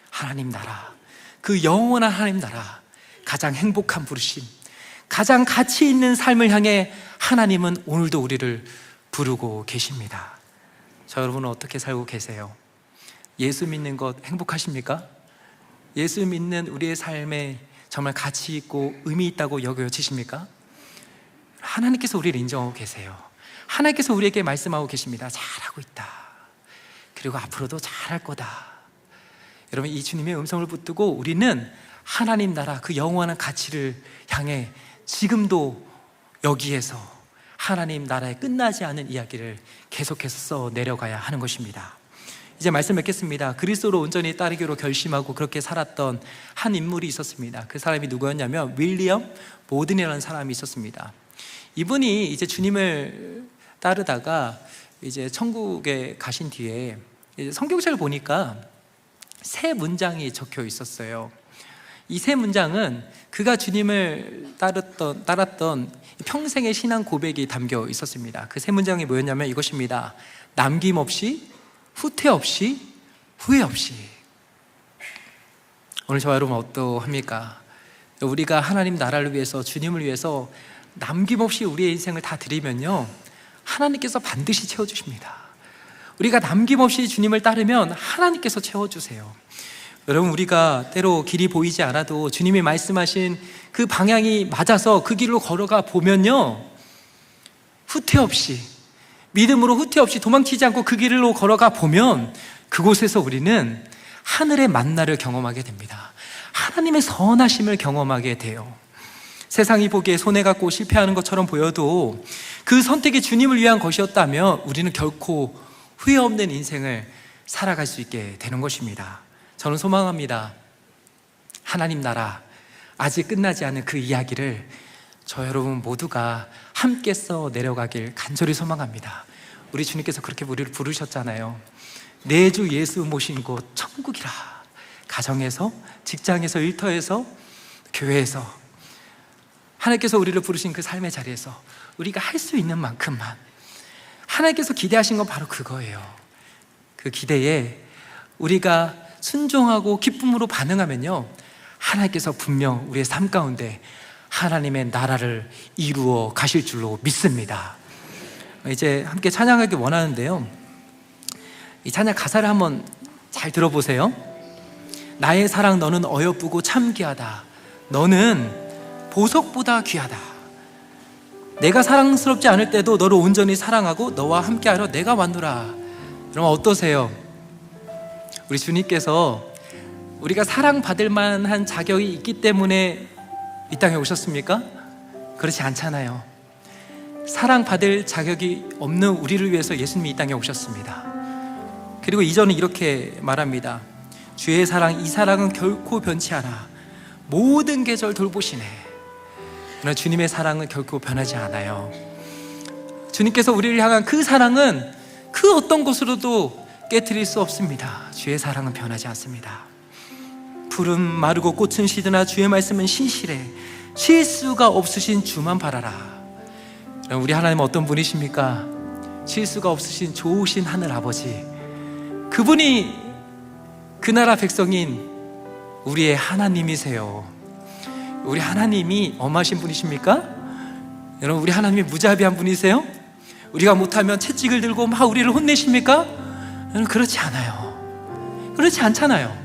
하나님 나라, 그 영원한 하나님 나라, 가장 행복한 부르심, 가장 가치 있는 삶을 향해 하나님은 오늘도 우리를 부르고 계십니다. 저 여러분은 어떻게 살고 계세요? 예수 믿는 것 행복하십니까? 예수 믿는 우리의 삶에 정말 가치 있고 의미 있다고 여겨지십니까? 하나님께서 우리를 인정하고 계세요. 하나님께서 우리에게 말씀하고 계십니다. 잘하고 있다. 그리고 앞으로도 잘할 거다. 여러분, 이 주님의 음성을 붙들고 우리는 하나님 나라 그 영원한 가치를 향해 지금도 여기에서 하나님 나라에 끝나지 않은 이야기를 계속해서 써 내려가야 하는 것입니다. 이제 말씀 맺겠습니다. 그리스도로 온전히 따르기로 결심하고 그렇게 살았던 한 인물이 있었습니다. 그 사람이 누구였냐면 윌리엄 보든이라는 사람이 있었습니다. 이분이 이제 주님을 따르다가 이제 천국에 가신 뒤에 이제 성경책을 보니까 세 문장이 적혀 있었어요. 이 세 문장은 그가 주님을 따랐던 평생의 신앙 고백이 담겨 있었습니다. 그 세 문장이 뭐였냐면 이것입니다. 남김없이, 후퇴 없이, 후회 없이. 오늘 저와 여러분 어떠합니까? 우리가 하나님 나라를 위해서, 주님을 위해서 남김없이 우리의 인생을 다 드리면요, 하나님께서 반드시 채워주십니다. 우리가 남김없이 주님을 따르면 하나님께서 채워주세요. 여러분, 우리가 때로 길이 보이지 않아도 주님이 말씀하신 그 방향이 맞아서 그 길로 걸어가 보면요, 후퇴 없이, 믿음으로 후퇴 없이 도망치지 않고 그 길로 걸어가 보면 그곳에서 우리는 하늘의 만나를 경험하게 됩니다. 하나님의 선하심을 경험하게 돼요. 세상이 보기에 손해 갖고 실패하는 것처럼 보여도 그 선택이 주님을 위한 것이었다면 우리는 결코 후회 없는 인생을 살아갈 수 있게 되는 것입니다. 저는 소망합니다. 하나님 나라 아직 끝나지 않은 그 이야기를 저 여러분 모두가 함께 써 내려가길 간절히 소망합니다. 우리 주님께서 그렇게 우리를 부르셨잖아요. 내 주 예수 모신 곳 천국이라. 가정에서, 직장에서, 일터에서, 교회에서 하나님께서 우리를 부르신 그 삶의 자리에서 우리가 할 수 있는 만큼만, 하나님께서 기대하신 건 바로 그거예요. 그 기대에 우리가 순종하고 기쁨으로 반응하면요, 하나님께서 분명 우리의 삶 가운데 하나님의 나라를 이루어 가실 줄로 믿습니다. 이제 함께 찬양하기 원하는데요, 이 찬양 가사를 한번 잘 들어보세요. 나의 사랑 너는 어여쁘고 참 귀하다. 너는 보석보다 귀하다. 내가 사랑스럽지 않을 때도 너를 온전히 사랑하고 너와 함께하려 내가 왔노라. 여러분 어떠세요? 우리 주님께서 우리가 사랑받을 만한 자격이 있기 때문에 이 땅에 오셨습니까? 그렇지 않잖아요. 사랑받을 자격이 없는 우리를 위해서 예수님이 이 땅에 오셨습니다. 그리고 이전은 이렇게 말합니다. 주의 사랑, 이 사랑은 결코 변치 않아. 모든 계절 돌보시네. 그러나 주님의 사랑은 결코 변하지 않아요. 주님께서 우리를 향한 그 사랑은 그 어떤 것으로도 깨트릴 수 없습니다. 주의 사랑은 변하지 않습니다. 풀은 마르고 꽃은 시드나 주의 말씀은 신실해. 실수가 없으신 주만 바라라. 우리 하나님은 어떤 분이십니까? 실수가 없으신 좋으신 하늘 아버지, 그분이 그 나라 백성인 우리의 하나님이세요. 우리 하나님이 엄하신 분이십니까? 여러분, 우리 하나님이 무자비한 분이세요? 우리가 못하면 채찍을 들고 막 우리를 혼내십니까? 여러분, 그렇지 않아요. 그렇지 않잖아요.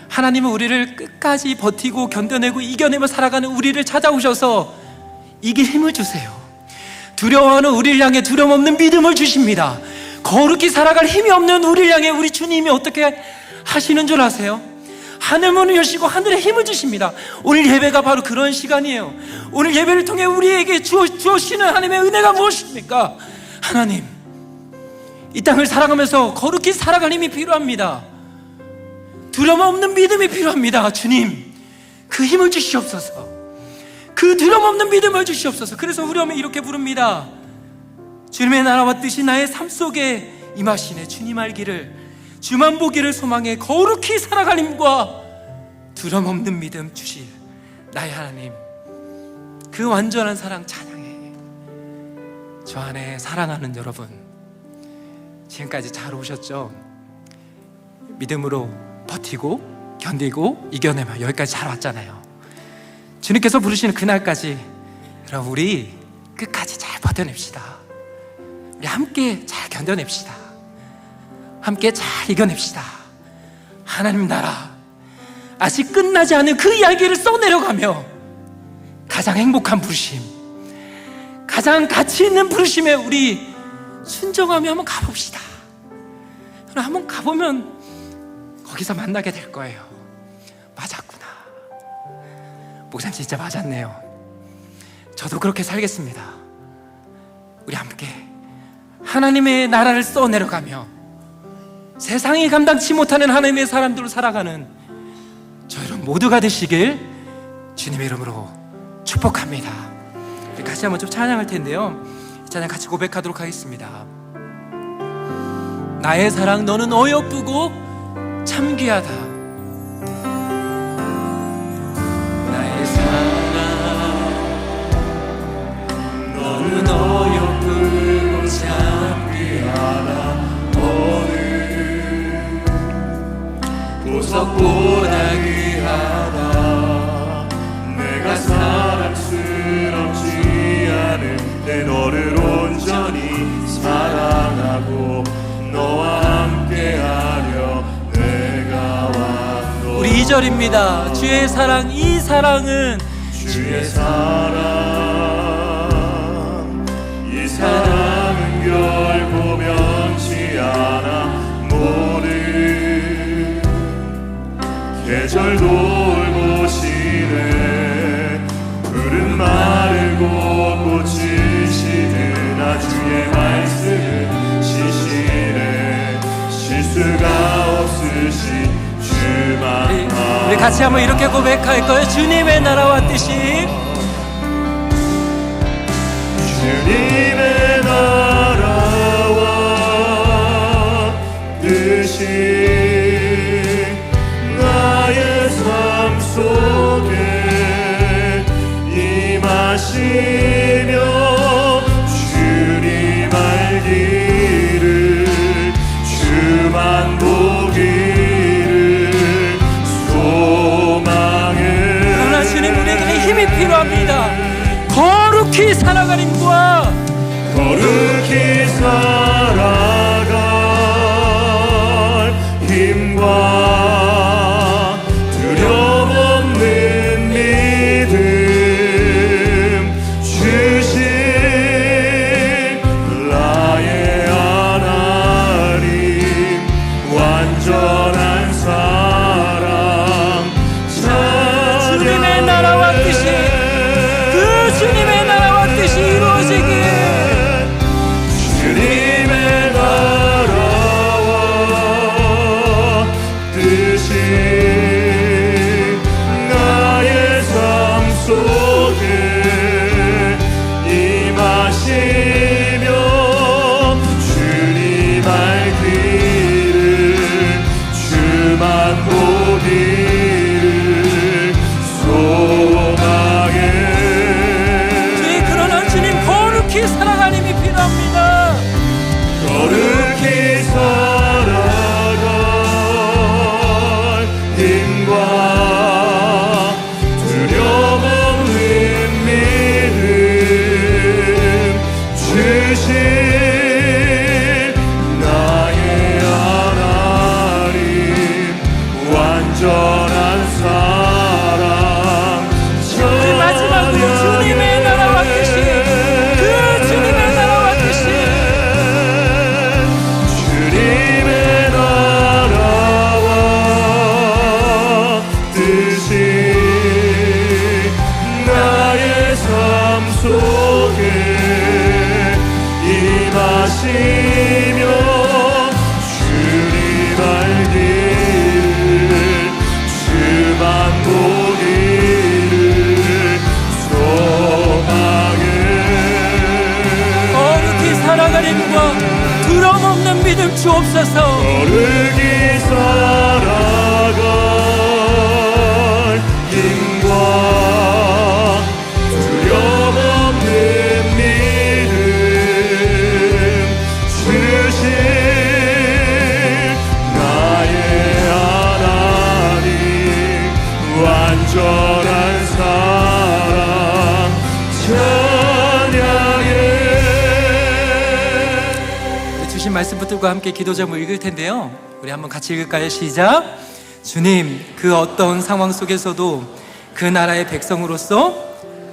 하나님은 우리를 끝까지 버티고 견뎌내고 이겨내며 살아가는 우리를 찾아오셔서 이길 힘을 주세요. 두려워하는 우리를 향해 두려움 없는 믿음을 주십니다. 거룩히 살아갈 힘이 없는 우리를 향해 우리 주님이 어떻게 하시는 줄 아세요? 하늘 문을 여시고 하늘에 힘을 주십니다. 오늘 예배가 바로 그런 시간이에요. 오늘 예배를 통해 우리에게 주시는 하나님의 은혜가 무엇입니까? 하나님, 이 땅을 살아가면서 거룩히 살아갈 힘이 필요합니다. 두려움 없는 믿음이 필요합니다. 주님, 그 힘을 주시옵소서. 그 두려움 없는 믿음을 주시옵소서. 그래서 우리 오면 이렇게 부릅니다. 주님의 나라와 뜻이 나의 삶 속에 임하시네. 주님 알기를, 주만 보기를 소망해 거룩히 살아갈 힘과 두려움 없는 믿음 주실 나의 하나님, 그 완전한 사랑 찬양해. 저 안에 사랑하는 여러분, 지금까지 잘 오셨죠? 믿음으로 버티고 견디고 이겨내며 여기까지 잘 왔잖아요. 주님께서 부르시는 그날까지 여러분, 우리 끝까지 잘 버텨냅시다. 우리 함께 잘 견뎌냅시다. 함께 잘 이겨냅시다. 하나님 나라 아직 끝나지 않은 그 이야기를 써내려가며 가장 행복한 부르심, 가장 가치 있는 부르심에 우리 순종하며 한번 가봅시다. 한번 가보면 거기서 만나게 될 거예요. 맞았구나. 목사님 진짜 맞았네요. 저도 그렇게 살겠습니다. 우리 함께 하나님의 나라를 써내려가며 세상이 감당치 못하는 하나님의 사람들로 살아가는 저 여러분 모두가 되시길 주님의 이름으로 축복합니다. 우리 같이 한번 좀 찬양할 텐데요, 이 찬양 같이 고백하도록 하겠습니다. 나의 사랑 너는 어여쁘고 참 귀하다. 나의 사랑 너는 어여쁘고 참 귀하다. 너는 보석보다 귀하다. 내가 사랑스럽지 않은데 너를 온전히 사랑하고 너와 고백합니다. 주의 사랑, 이 사랑은 주의 사랑, 이 사랑은 결코 변치 않아 모든 계절 돌보시네. 푸른 마르고 꽃을 심으나 주의 말씀은 시시네. 실수가 없으신 주만. 우리 같이 한번 이렇게 고백할 거예요. 주님의 나라와 뜻이, 주님의 나라와 뜻이 나의 삶 속에 임하시며 주님 알기를 주만 보기를 소망해. 그러나 주님, 우리에게 힘이 필요합니다. 거룩히 살아가림과 거룩히 살아갈 힘과 두려움 없는 믿음 주신 나의 하나님. 완전한 사랑 주님의 나라와 뜻이, 그 주님의 나라와 뜻이 이루어지길. 주님의 나라와 뜻이 나의 삶 속에 임하시며 주님 알기를 주만 보기를 소망해. 주님, 그러나 주님, 거룩히 살아가는 힘이 필요합니다. 거룩히 살아갈 힘과 두려움 없는 믿음 주신 나의 하나님. 완전한 사랑 마지막으로 주님의 나라와 뜻이, 그 주님의 나라와 뜻이, 주님의 나라와 뜻이 나의 삶 속에 임하시며 주님 알기를 주만 보기를 소망해. 거룩히 살아가는 힘과 두려움 없는 믿음 주옵소서. 거룩히 살아갈 힘과 두려움 없는 믿음 주신 나의 하나님. 완전한 사랑 찬양해. 주신 말씀 붙들고 함께 기도 제목 읽을 텐데요. 우리 한번 같이 읽을까요? 시작. 주님, 그 어떤 상황 속에서도 그 나라의 백성으로서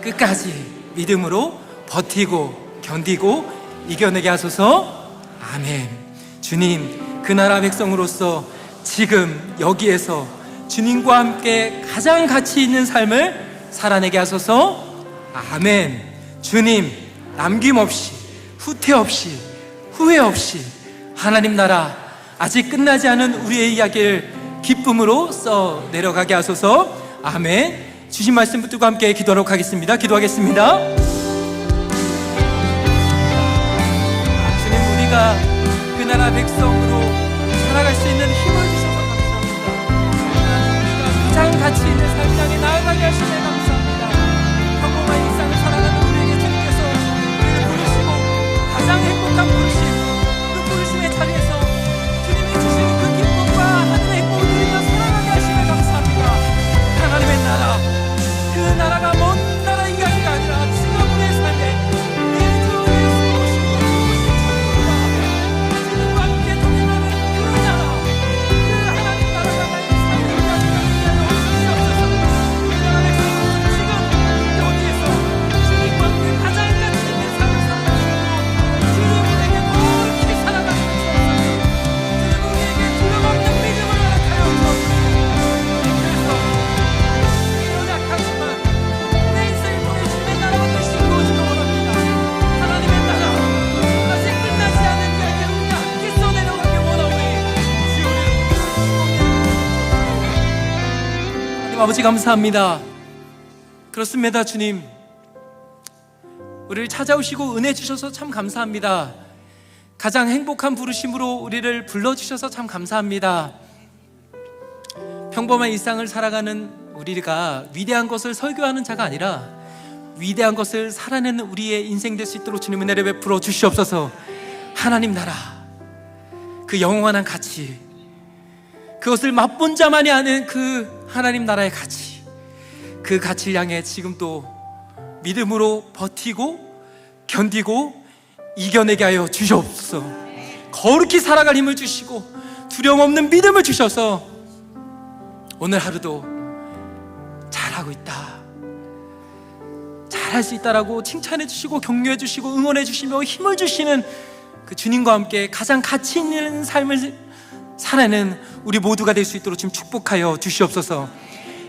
끝까지 믿음으로 버티고 견디고 이겨내게 하소서. 아멘. 주님, 그 나라 백성으로서 지금 여기에서 주님과 함께 가장 가치 있는 삶을 살아내게 하소서. 아멘. 주님, 남김없이 후퇴 없이 후회 없이 하나님 나라 아직 끝나지 않은 우리의 이야기를 기쁨으로 써 내려가게 하소서. 아멘. 주신 말씀 붙들고 함께 기도하도록 하겠습니다. 기도하겠습니다. 주님, 우리가 그 나라 백성으로 살아갈 수 있는 힘을 주셔서 감사합니다. 우리가 가장 가치 있는 삶을 향해 나아가게 하시네 감사합니다. 평범한 일상을 살아가는 우리에게 주님께서 우리를 부르시고 가장 행복한 부르심, 그 부르심의 자리에서 주님이 주시는 그 기쁨과 하늘의 행복을 누리며 살아가게 하시네 감사합니다. 하나님의 나라, 그 나라가 먼 나라 이야기가 아니라 지금 우리의 삶에 매주 예수 오시고 주님과 함께 동행하는 그 나라, 그 하나님 나라가 나의 삶의 이야기가 되게 하여 주시옵소서. 하나님 아버지 감사합니다. 그렇습니다, 주님. 우리를 찾아오시고 은혜 주셔서 참 감사합니다. 가장 행복한 부르심으로 우리를 불러주셔서 참 감사합니다. 평범한 일상을 살아가는 우리가 위대한 것을 설교하는 자가 아니라 위대한 것을 살아내는 우리의 인생 될 수 있도록 주님 은혜를 베풀어 주시옵소서. 하나님 나라, 그 영원한 가치, 그것을 맛본 자만이 아는 그 하나님 나라의 가치, 그 가치를 향해 지금도 믿음으로 버티고 견디고 이겨내게 하여 주시옵소서. 거룩히 살아갈 힘을 주시고 두려움 없는 믿음을 주셔서 오늘 하루도 잘하고 있다, 잘할 수 있다라고 칭찬해 주시고 격려해 주시고 응원해 주시며 힘을 주시는 그 주님과 함께 가장 가치 있는 삶을 살아내는 우리 모두가 될 수 있도록 지금 축복하여 주시옵소서.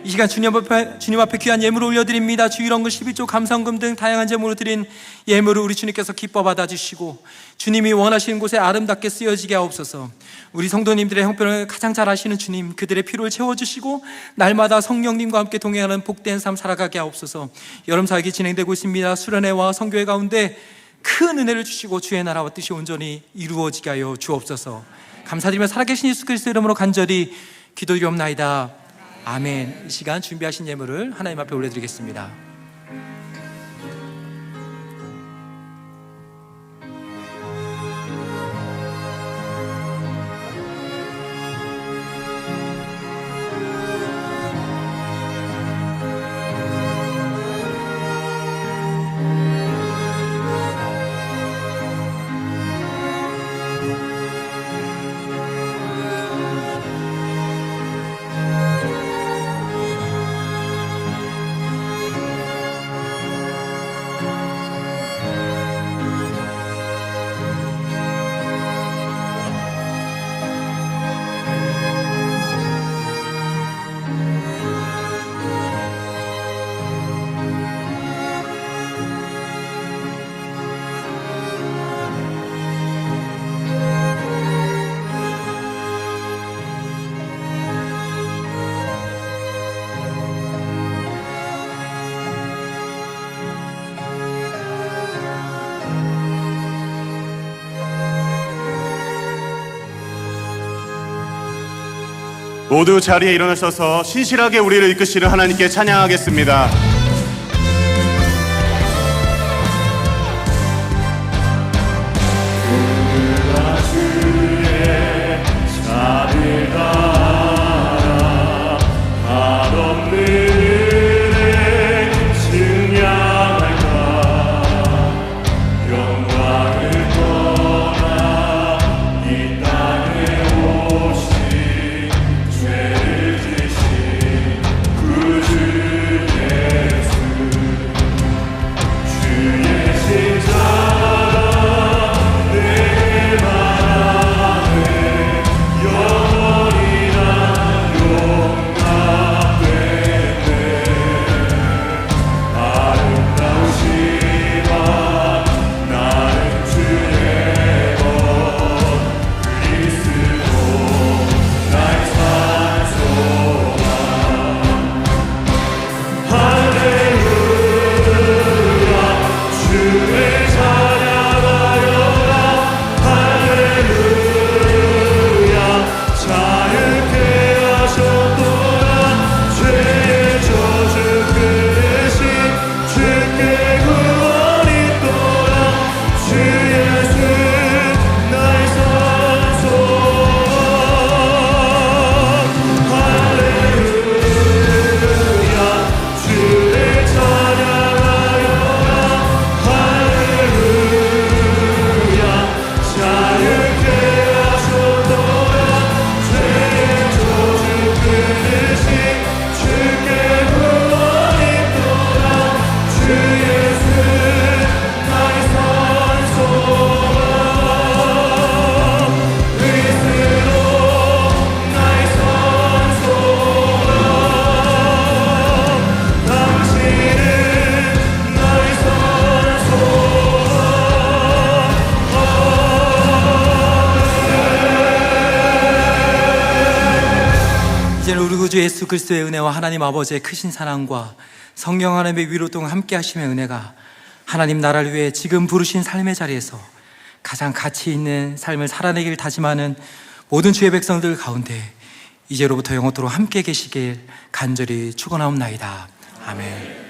이 시간 주님 앞에 귀한 예물을 올려드립니다. 주일원금 11조 감사원금 등 다양한 제물을 드린 예물을 우리 주님께서 기뻐 받아주시고 주님이 원하시는 곳에 아름답게 쓰여지게 하옵소서. 우리 성도님들의 형편을 가장 잘 아시는 주님, 그들의 필요를 채워주시고 날마다 성령님과 함께 동행하는 복된 삶 살아가게 하옵소서. 여름 사역이 진행되고 있습니다. 수련회와 성교회 가운데 큰 은혜를 주시고 주의 나라와 뜻이 온전히 이루어지게 하여 주옵소서. 감사드리며 살아계신 예수 그리스도 이름으로 간절히 기도드리옵나이다. 아멘. 이 시간 준비하신 예물을 하나님 앞에 올려드리겠습니다. 모두 자리에 일어나셔서 신실하게 우리를 이끄시는 하나님께 찬양하겠습니다. 죄를 지신 그 주의 구주 예수 그리스도의 은혜와 하나님 아버지의 크신 사랑과 성령 하나님의 위로 동안 함께 하심의 은혜가 하나님 나라를 위해 지금 부르신 삶의 자리에서 가장 가치 있는 삶을 살아내길 다짐하는 모든 주의 백성들 가운데 이제로부터 영원토록 함께 계시길 간절히 축원하옵나이다. 아멘.